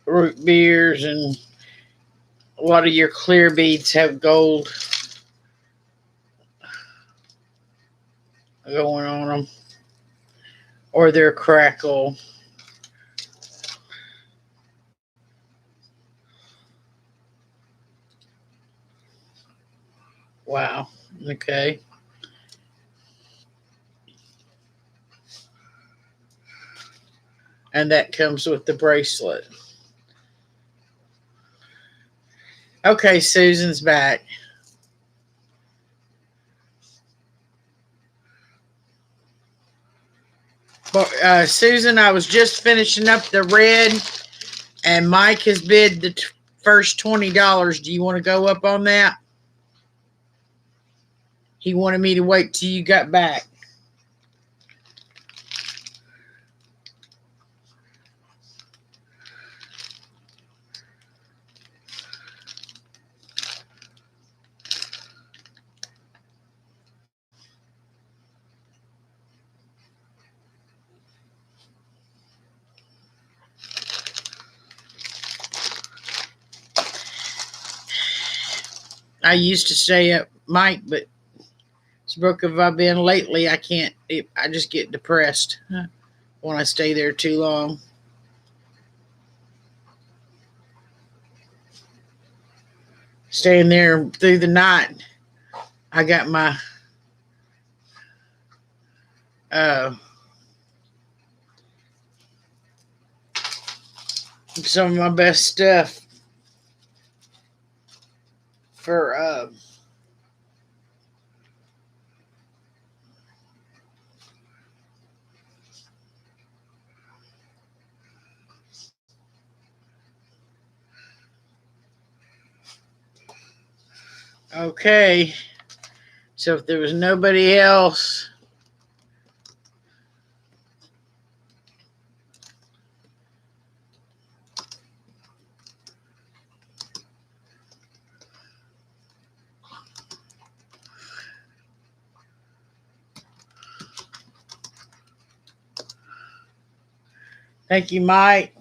root beers, and a lot of your clear beads have gold going on them, or they're crackle. Wow. Okay. And that comes with the bracelet. Okay, Susan's back. But Susan, I was just finishing up the red, and Mike has bid the first $20. Do you want to go up on that? He wanted me to wait till you got back. I used to stay up, Mike, but as broke as I've been lately, I can't. I just get depressed when I stay there too long. Staying there through the night, I got my some of my best stuff for okay. So if there was nobody else, thank you, Mike.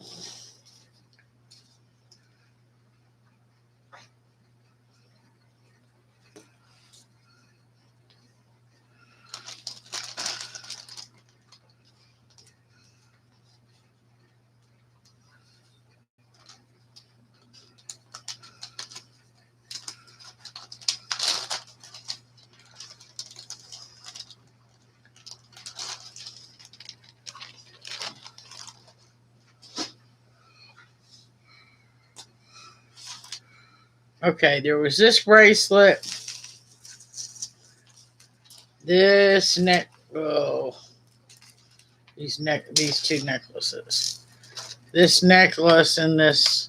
Okay, there was this bracelet, this neck. Oh, these two necklaces. This necklace and this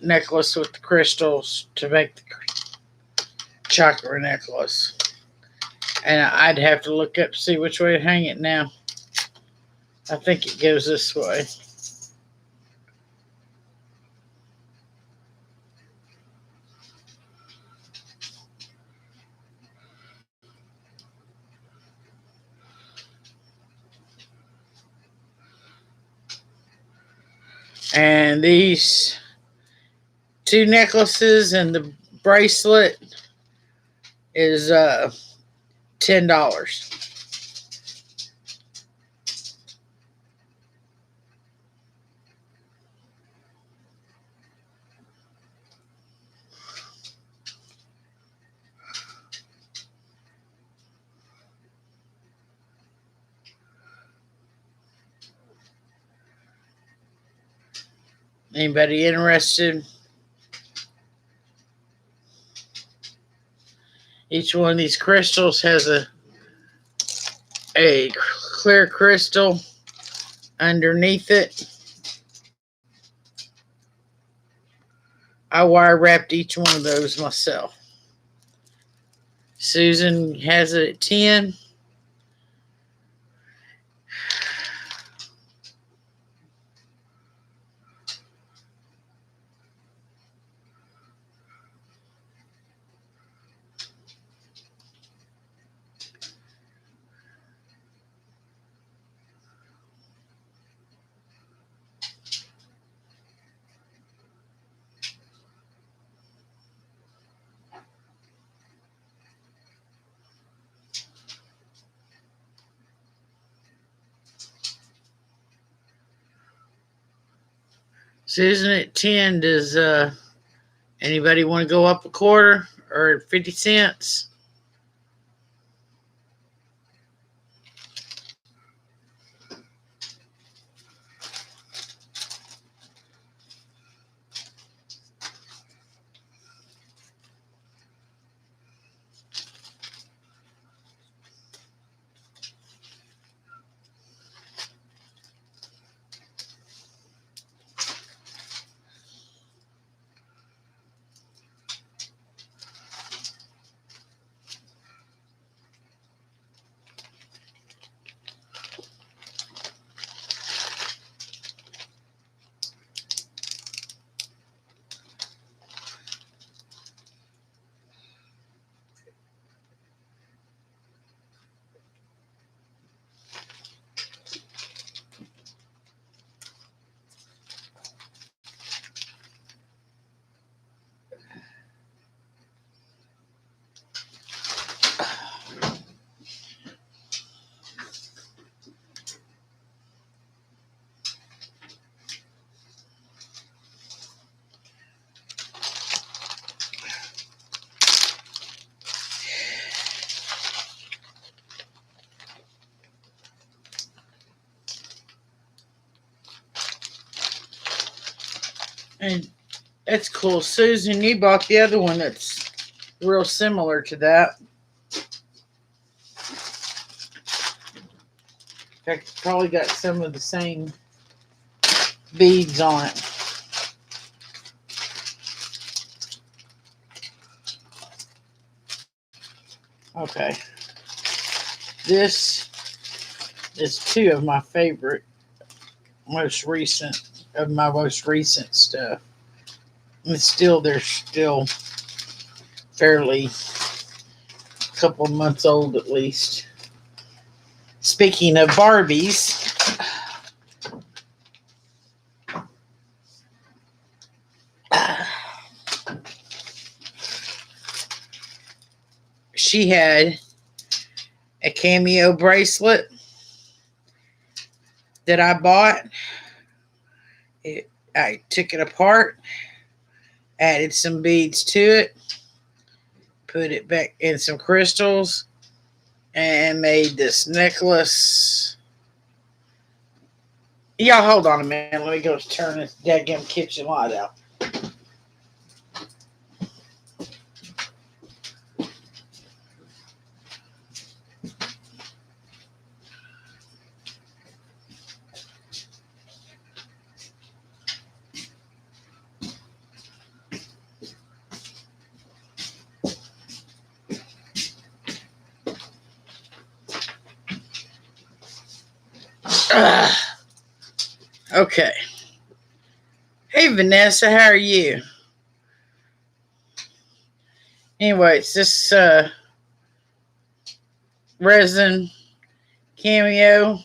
necklace with the crystals to make the chakra necklace. And I'd have to look up to see which way to hang it now. I think it goes this way. And these two necklaces and the bracelet is $10. Anybody interested? Each one of these crystals has a clear crystal underneath it. I wire wrapped each one of those myself. Susan has it at 10. Susan at 10, does anybody want to go up a quarter or 50 cents? And that's cool. Susan, you bought the other one that's real similar to that. In fact, it's probably got some of the same beads on it. Okay. This is two of my favorite, most recent stuff. And they're still fairly a couple of months old at least. Speaking of Barbies, she had a cameo bracelet that I bought. I took it apart, added some beads to it, put it back in some crystals, and made this necklace. Y'all hold on a minute. Let me go turn this daggum kitchen light out. Okay. Hey, Vanessa, how are you? Anyways, this resin cameo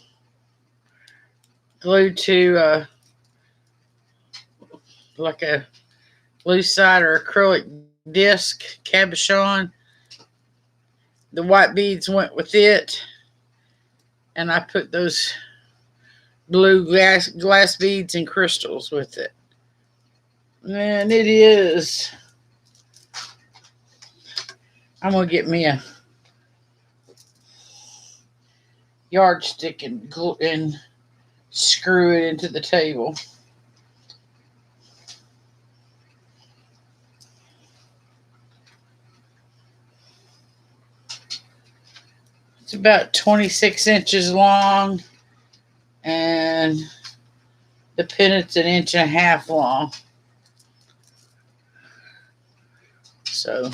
glued to like a lucite or acrylic disc cabochon. The white beads went with it, and I put those blue glass beads and crystals with it. And it is. I'm gonna get me a yardstick and screw it into the table. It's about 26 inches long, and the pendant's 1.5 inches long. So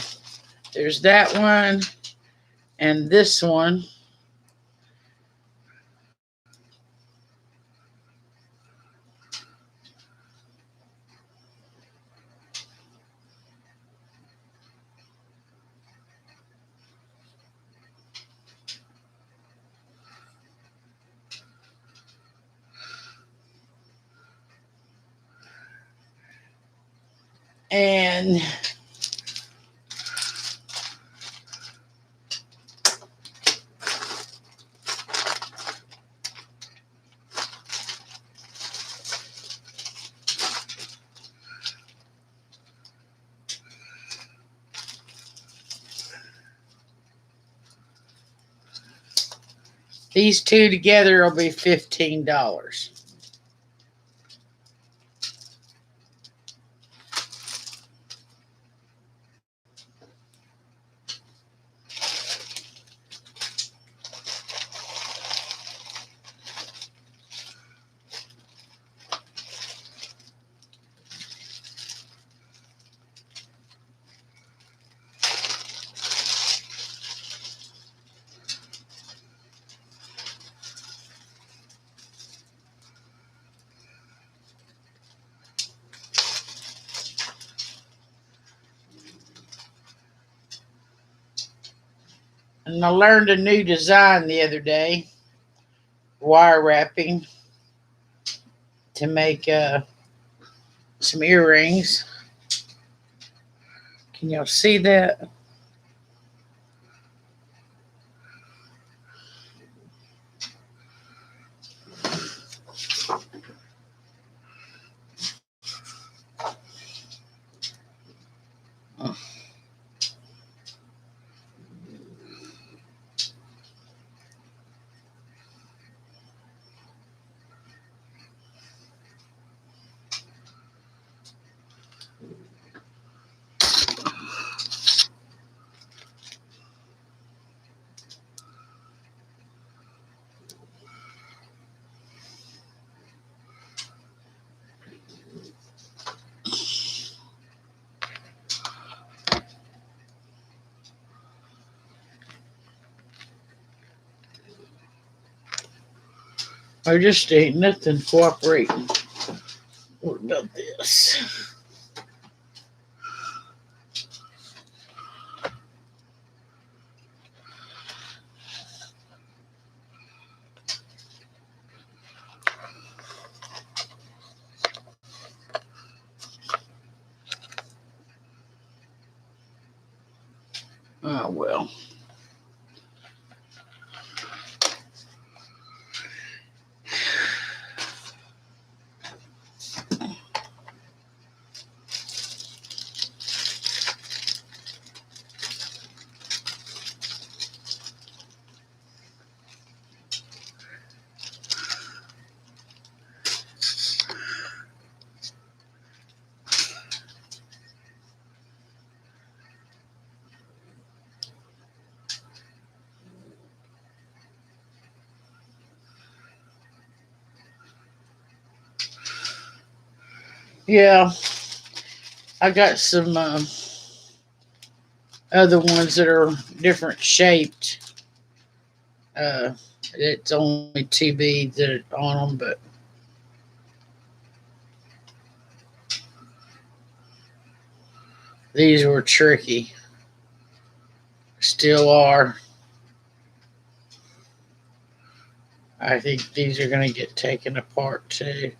there's that one and this one. And These two together will be $15. And I learned a new design the other day, wire wrapping, to make some earrings. Can y'all see that? I just ain't nothing cooperating. What about this? Oh well. Yeah, I got some other ones that are different shaped. It's only two beads that are on them, but these were tricky. Still are. I think these are going to get taken apart too.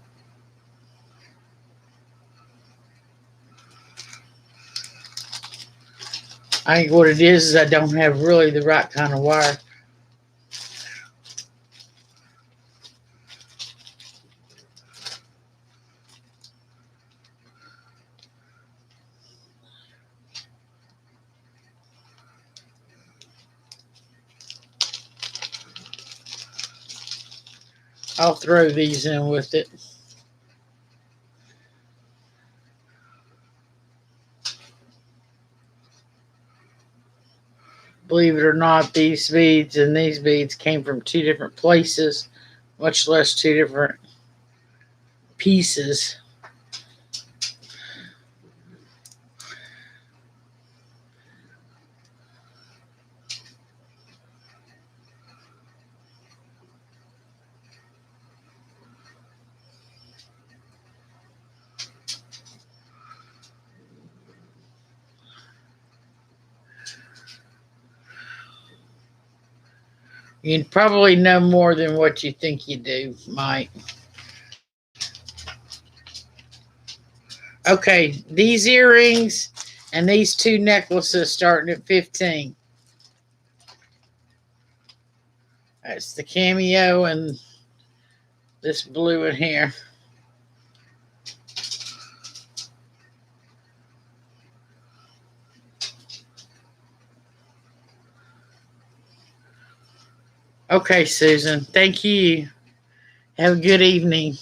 I think what it is I don't have really the right kind of wire. I'll throw these in with it. Believe it or not, these beads and these beads came from two different places, much less two different pieces. You probably know more than what you think you do, Mike. Okay, these earrings and these two necklaces starting at 15. That's the cameo and this blue in here. Okay, Susan. Thank you. Have a good evening.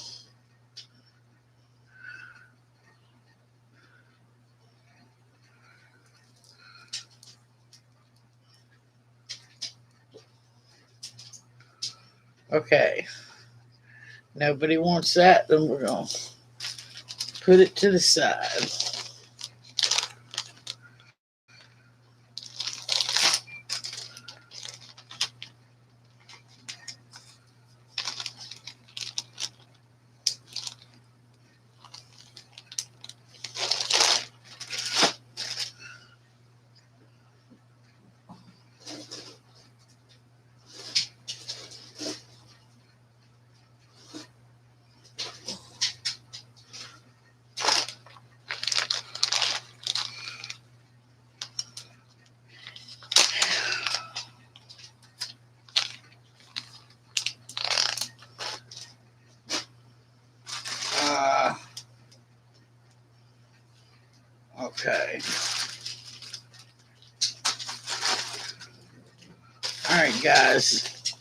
Okay. Nobody wants that, then we're going to put it to the side. Uh, okay. All right, guys.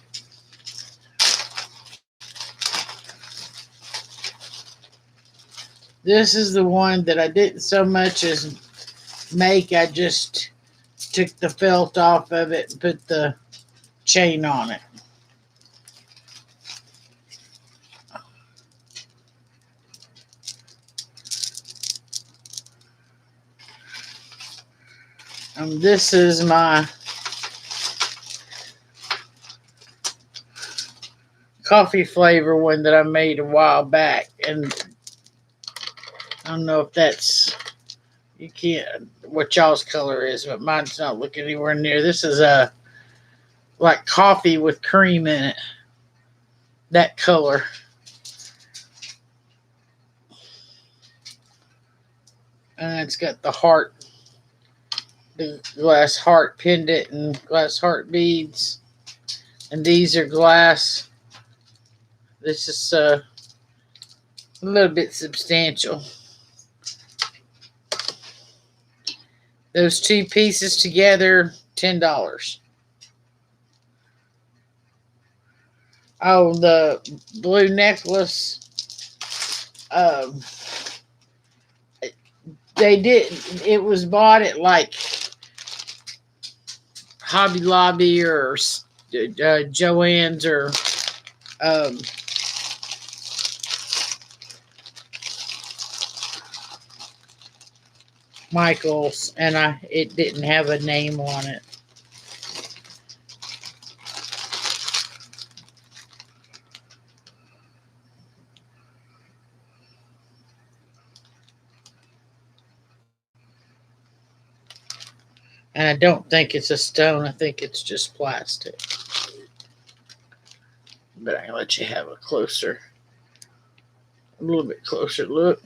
This is the one that I didn't so much as make. I just took the felt off of it and put the chain on it. This is my coffee flavor one that I made a while back, and I don't know if that's you can't what y'all's color is, but mine's not looking anywhere near. This is a like coffee with cream in it. That color. And it's got the glass heart pendant and glass heart beads. And these are glass. This is a little bit substantial. Those two pieces together, $10. Oh, the blue necklace. Um, they did. It was bought at like Hobby Lobby or Joann's or um, Michael's, and it didn't have a name on it. And I don't think it's a stone. I think it's just plastic. But I can let you have a little bit closer look.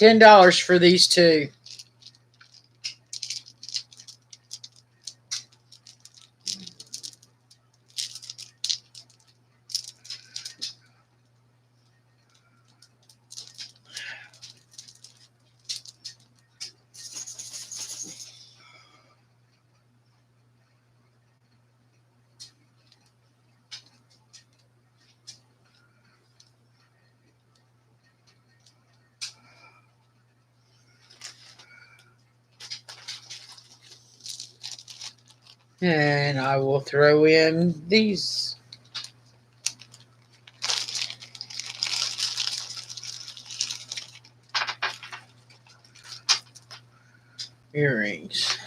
$10 for these two. And I will throw in these earrings.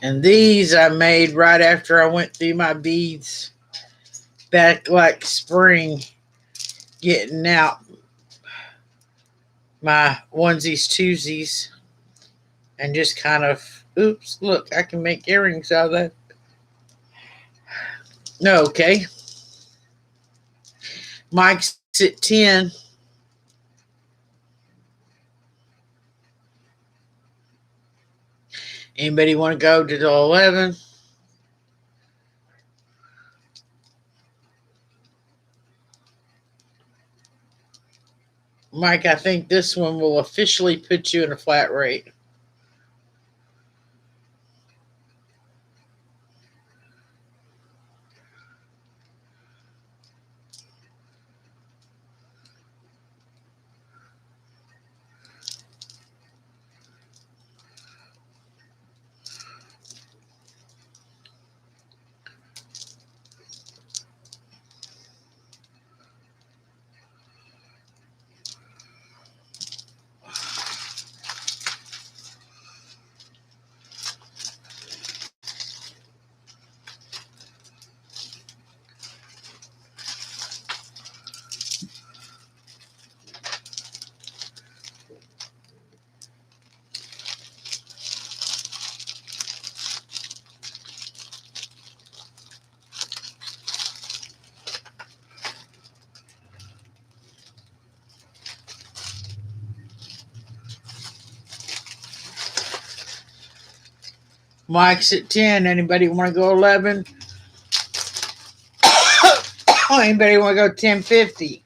And these I made right after I went through my beads back like spring, getting out my onesies, twosies, and just kind of, oops, look, I can make earrings out of that. Okay. Mike's at 10. Anybody want to go to the 11? Mike, I think this one will officially put you in a flat rate. Mike's at 10. Anybody want to go 11? Anybody want to go 1050?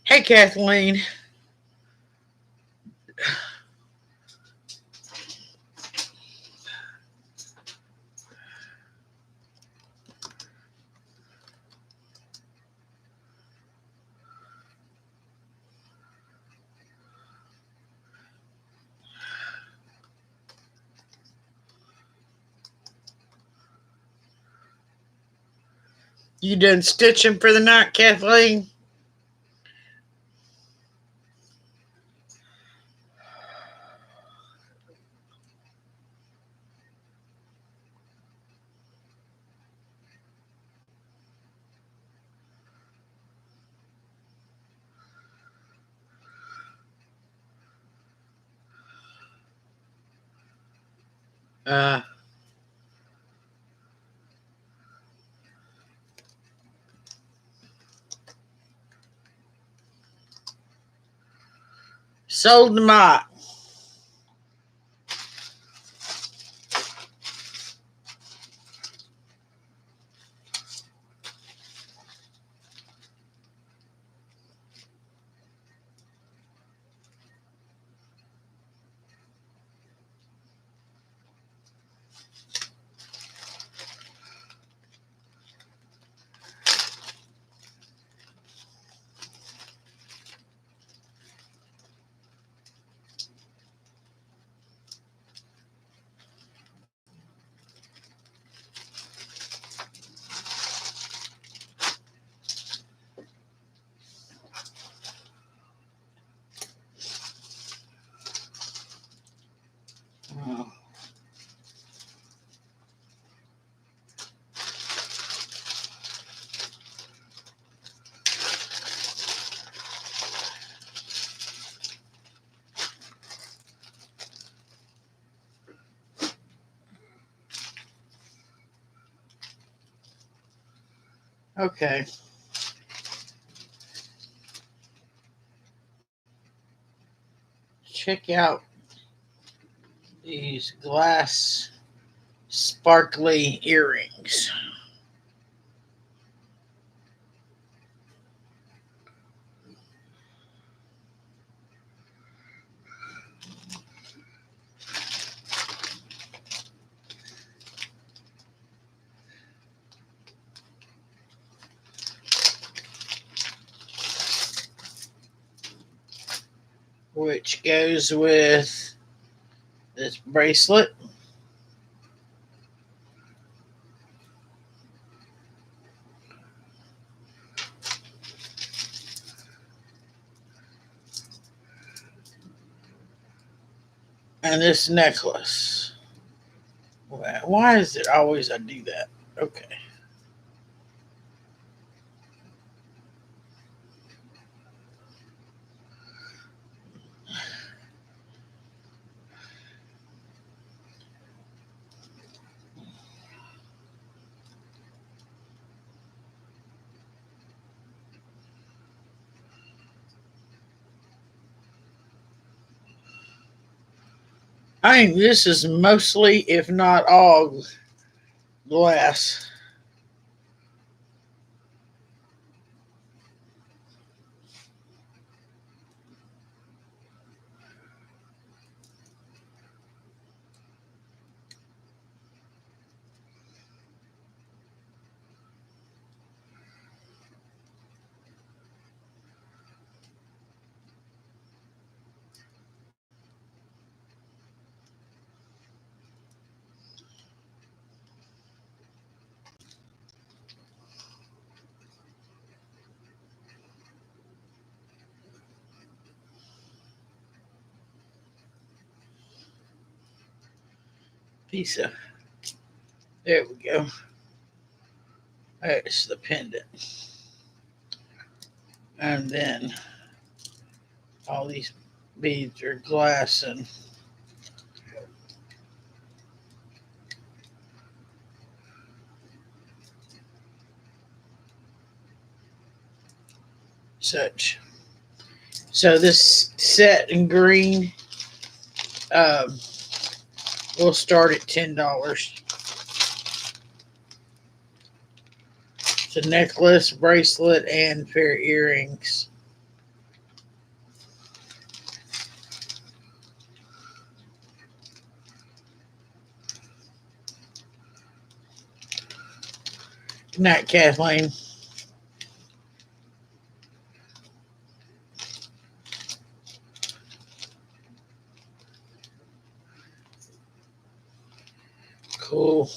Hey, Kathleen. You done stitching for the night, Kathleen? Uh, Sold them out. Okay. Check out these glass sparkly earrings. Which goes with this bracelet. And this necklace. Why is it always I do that? Okay. I think this is mostly, if not all, glass. Piece of. There we go. There's the pendant. And then all these beads are glass and such. So this set in green um, will start at $10. It's a necklace, bracelet, and pair of earrings. Good night, Kathleen. Cool.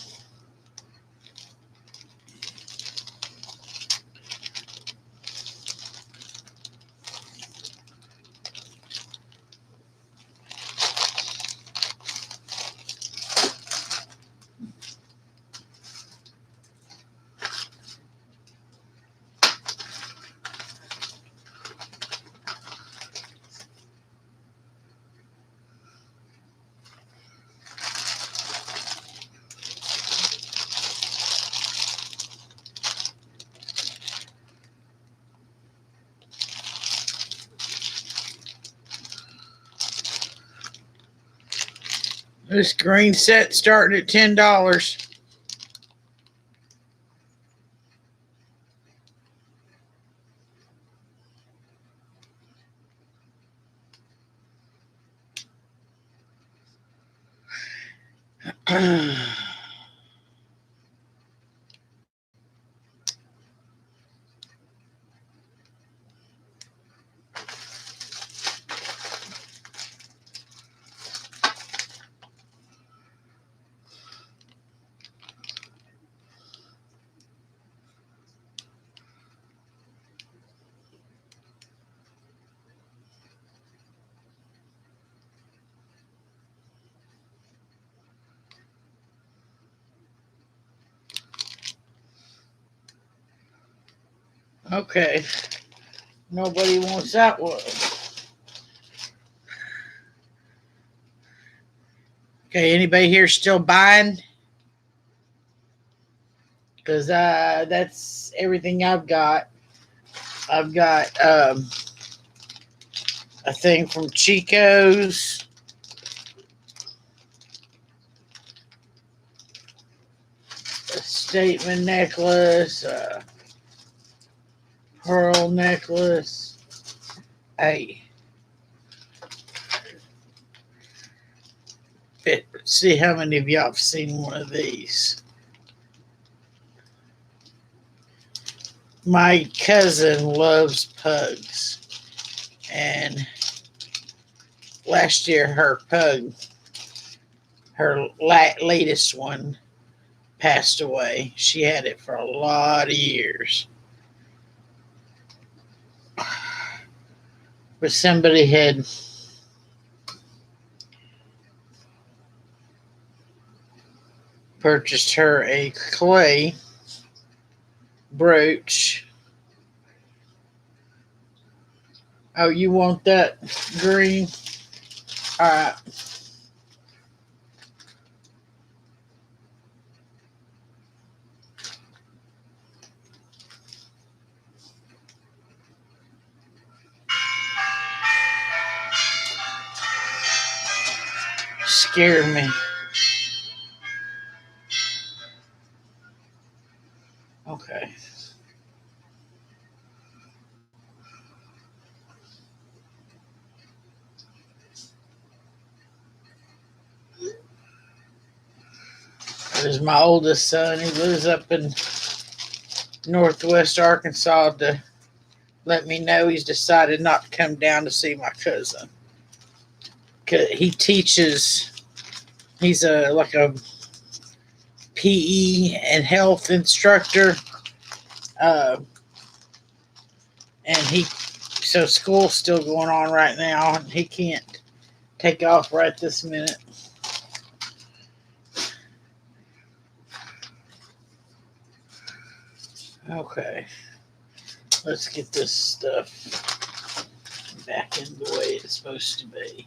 This green set starting at $10. Okay. Nobody wants that one. Okay, anybody here still buying? Because that's everything I've got. I've got a thing from Chico's, a statement necklace, a pearl necklace. Hey, see how many of y'all have seen one of these. My cousin loves pugs, and last year her pug, her latest one, passed away. She had it for a lot of years. But somebody had purchased her a clay brooch. Oh, you want that green? All right. Scare me. Okay. That is my oldest son. He lives up in northwest Arkansas to let me know he's decided not to come down to see my cousin. 'Cause he teaches, he's a PE and health instructor. Uh, and so school's still going on right now, and he can't take off right this minute. Okay, let's get this stuff back in the way it's supposed to be.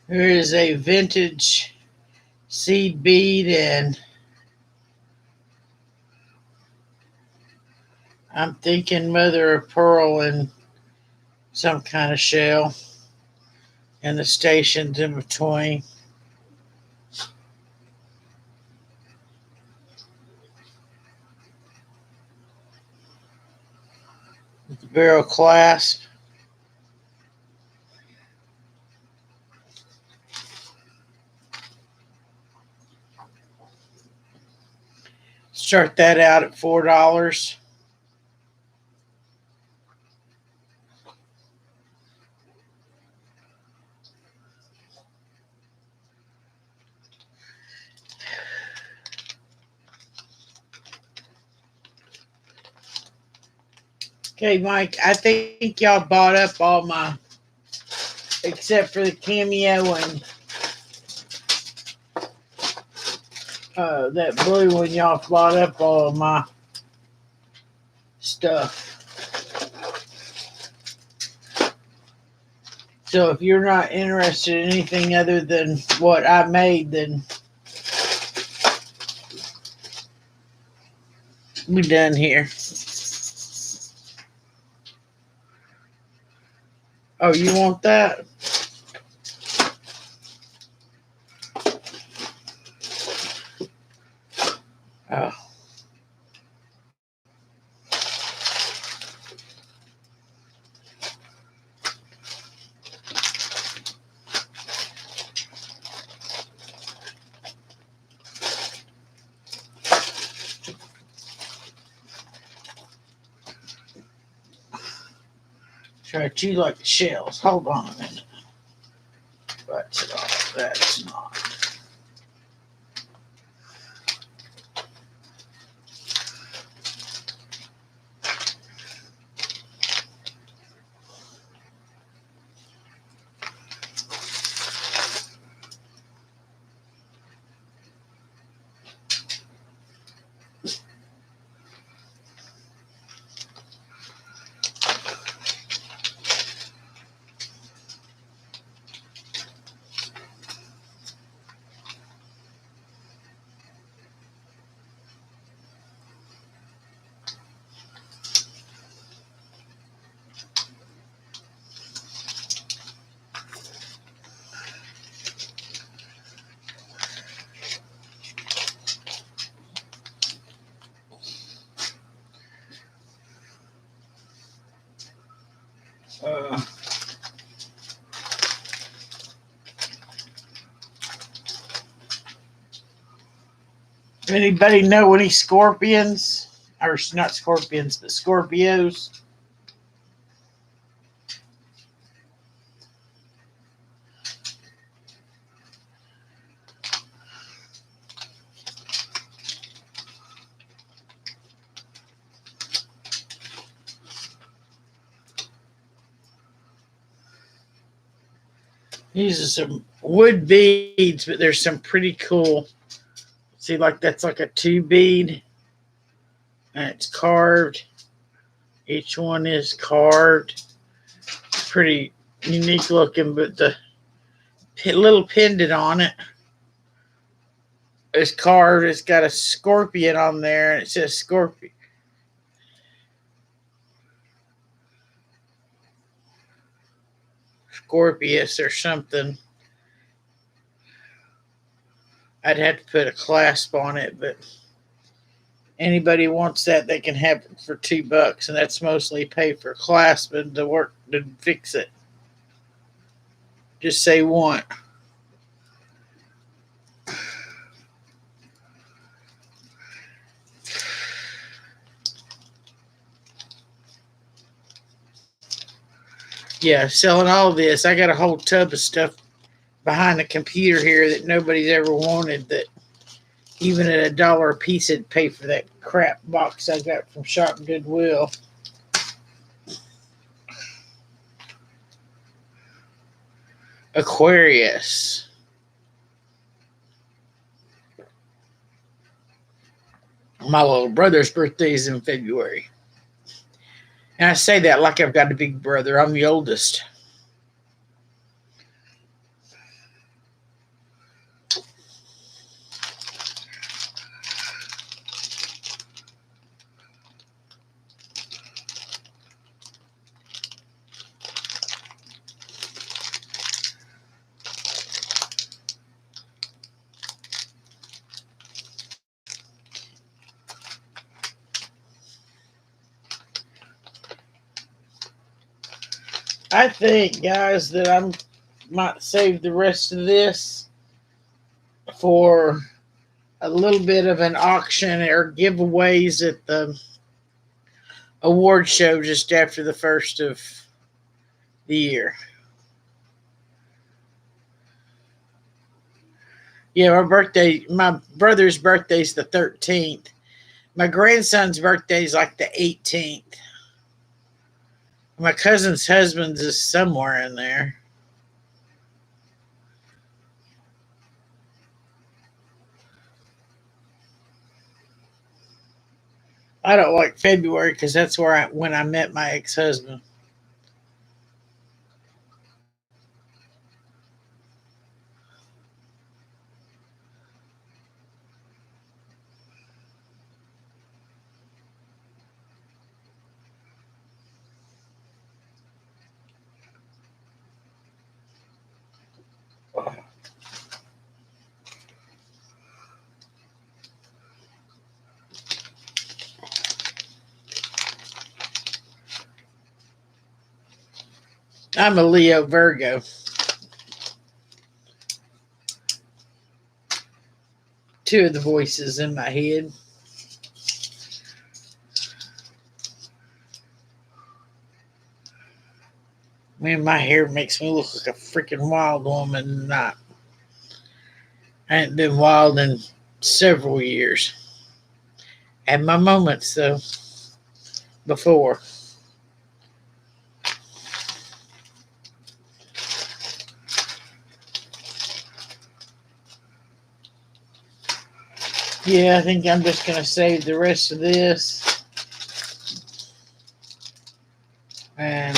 Here is a vintage seed bead, and I'm thinking mother of pearl in some kind of shell, and the stations in between. The barrel clasp. Start that out at $4. Okay, Mike, I think y'all bought up all my, except for the cameo and that blue one, y'all bought up all of my stuff. So if you're not interested in anything other than what I made, then we're done here. Oh, you want that? Oh. Try to like the shells. Hold on a minute. That's it all. That's not. Anybody know any scorpions? Or not scorpions, but Scorpios? These are some wood beads, but there's some pretty cool. See, like that's like a 2 bead, and it's carved. Each one is carved. Pretty unique looking, but the little pendant on it is carved. It's got a scorpion on there, and it says Scorpion. Scorpius or something. I'd have to put a clasp on it, but anybody wants that, they can have it for $2, and that's mostly pay for clasp and the work to fix it. Just say want. Yeah, selling all this. I got a whole tub of stuff behind the computer here that nobody's ever wanted, that even at $1 a piece it'd pay for that crap box I got from Shop Goodwill. Aquarius. My little brother's birthday is in February. And I say that like I've got a big brother. I'm the oldest. I think, guys, that I might save the rest of this for a little bit of an auction or giveaways at the award show just after the first of the year. Yeah, my brother's birthday's the 13th. My grandson's birthday's like the 18th. My cousin's husband's is somewhere in there. I don't like February because that's when I met my ex-husband. I'm a Leo Virgo. Two of the voices in my head. Man, my hair makes me look like a freaking wild woman. Not. I ain't been wild in several years. Had my moments though before. Yeah, I think I'm just gonna save the rest of this and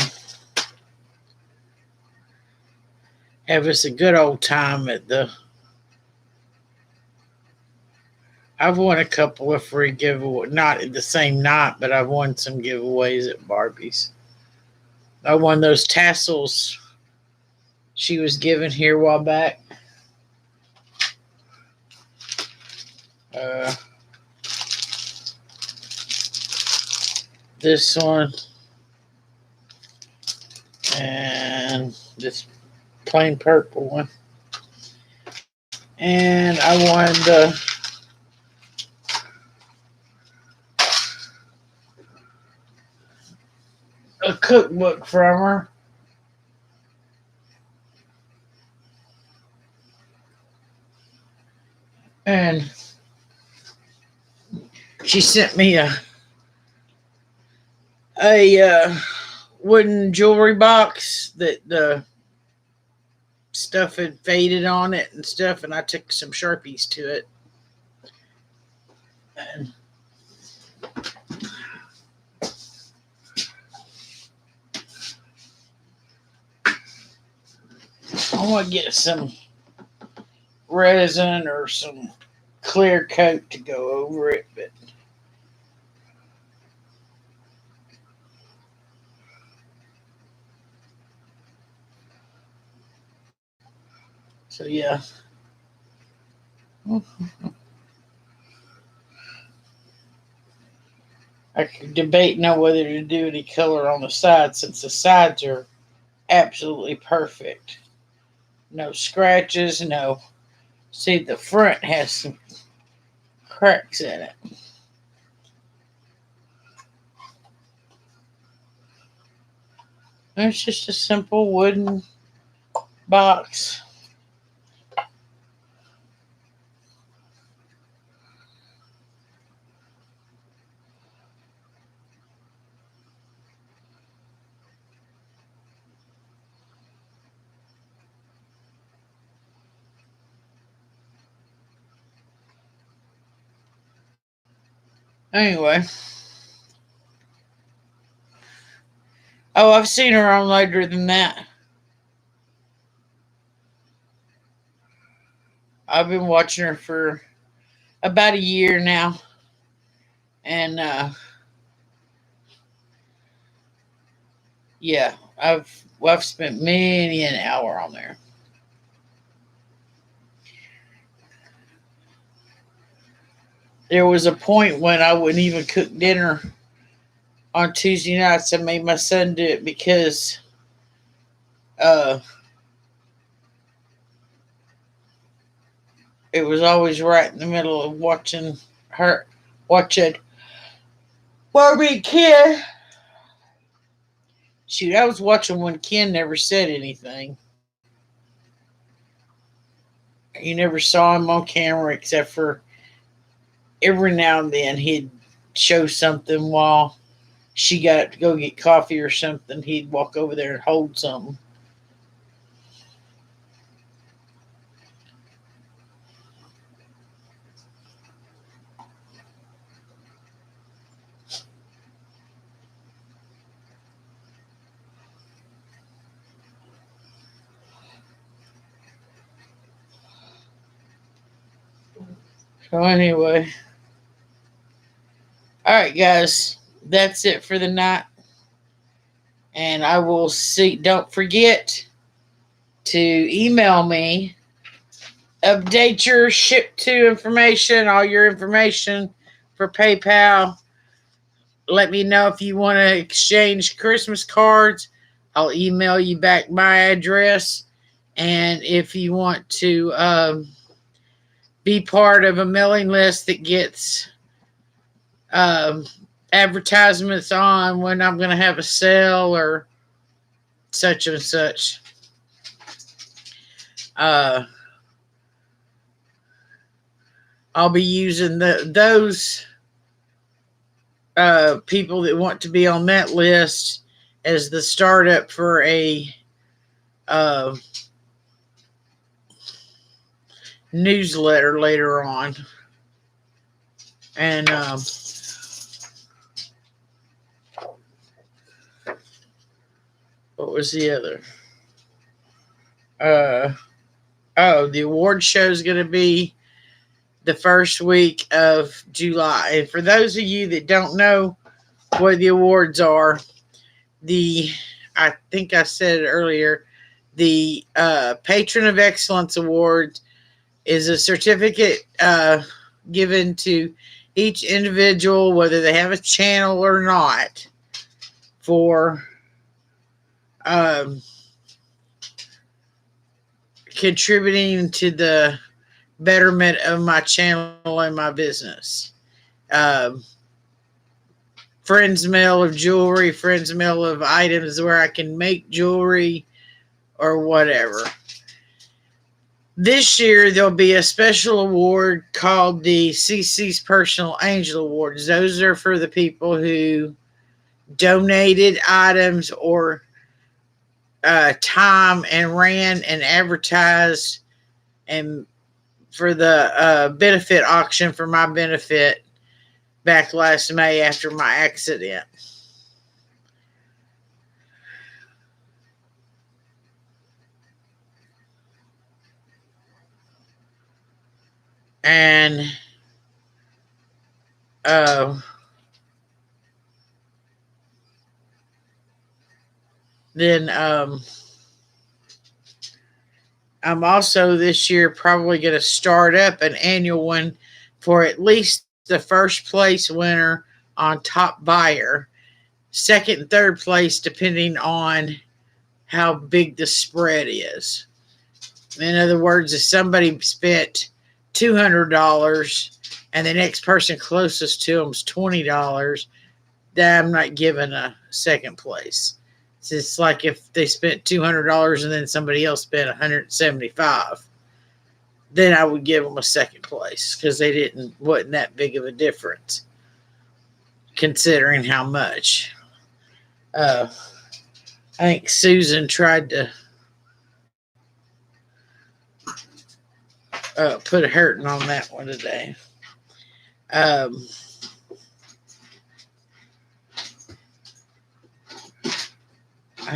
have us a good old time at the. I've won a couple of free giveaways, not at the same night, but I've won some giveaways at Barbie's. I won those tassels she was giving here a while back. This one and this plain purple one. And I won the cookbook from her. And she sent me a wooden jewelry box that the stuff had faded on it and stuff, and I took some Sharpies to it. And I want to get some resin or some clear coat to go over it, but so yeah. I could debate now whether to do any color on the sides since the sides are absolutely perfect. No scratches, no. See, the front has some cracks in it. It's just a simple wooden box. Anyway. Oh, I've seen her on later than that. I've been watching her for about a year now. And yeah, I've spent many an hour on there. There was a point when I wouldn't even cook dinner on Tuesday nights. I made my son do it because uh, it was always right in the middle of watching Barbie Ken. Shoot, I was watching when Ken never said anything. You never saw him on camera except for every now and then he'd show something while she got to go get coffee or something. He'd walk over there and hold something. So anyway, all right, guys, that's it for the night. And I will see. Don't forget to email me, update your ship to information, all your information for PayPal. Let me know if you want to exchange Christmas cards. I'll email you back my address. And if you want to be part of a mailing list that gets um, advertisements on when I'm going to have a sale or such and such, uh, I'll be using those people that want to be on that list as the startup for a uh, newsletter later on. And what was the other? The award show is going to be the first week of July. And for those of you that don't know what the awards are, I think I said it earlier, the Patron of Excellence Award is a certificate given to each individual, whether they have a channel or not, for um, contributing to the betterment of my channel and my business. friends mail of jewelry, friends mail of items where I can make jewelry or whatever. This year, there'll be a special award called the CC's Personal Angel Awards. Those are for the people who donated items or time and ran and advertised and for the benefit auction for my benefit back last May after my accident. And then I'm also this year probably going to start up an annual one for at least the first place winner on top buyer, second and third place depending on how big the spread is. In other words, if somebody spent $200 and the next person closest to them is $20, then I'm not giving a second place. It's like if they spent $200 and then somebody else spent $175, then I would give them a second place because they wasn't that big of a difference considering how much. I think Susan tried to put a hurting on that one today. I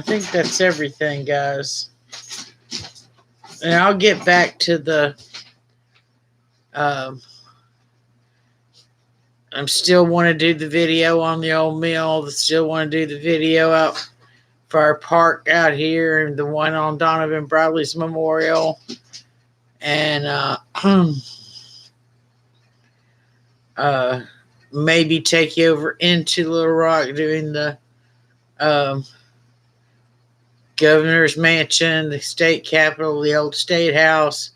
think that's everything, guys. And I'll get back to the I still want to do the video on the old mill. Still want to do the video out for our park out here and the one on Donovan Bradley's memorial. And maybe take you over into Little Rock doing the governor's mansion, the state capitol, the old state house,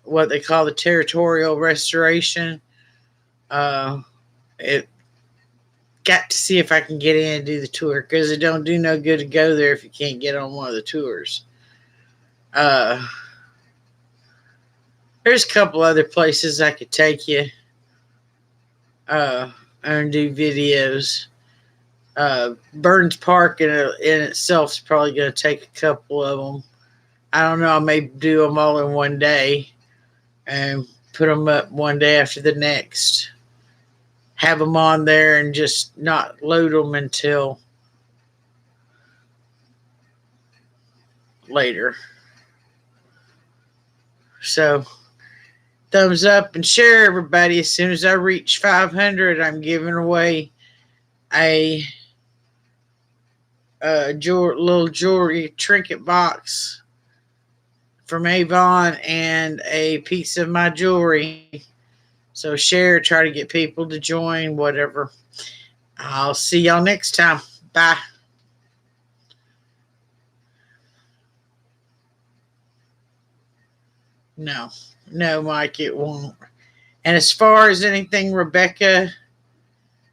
what they call the territorial restoration. It got to see if I can get in and do the tour because it don't do no good to go there if you can't get on one of the tours. There's a couple other places I could take you and do videos. Burns Park in itself is probably going to take a couple of them. I don't know. I may do them all in one day and put them up one day after the next. Have them on there and just not load them until later. So, thumbs up and share, everybody. As soon as I reach 500, I'm giving away a little jewelry trinket box from Avon and a piece of my jewelry. So share, try to get people to join, whatever. I'll see y'all next time. Bye. No, Mike, it won't. And as far as anything Rebecca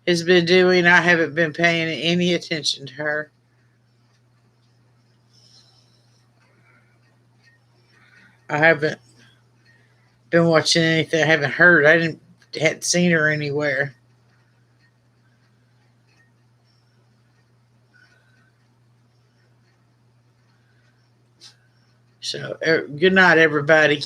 has been doing, I haven't been paying any attention to her. I haven't been watching anything. I haven't heard. Hadn't seen her anywhere. So, good night, everybody.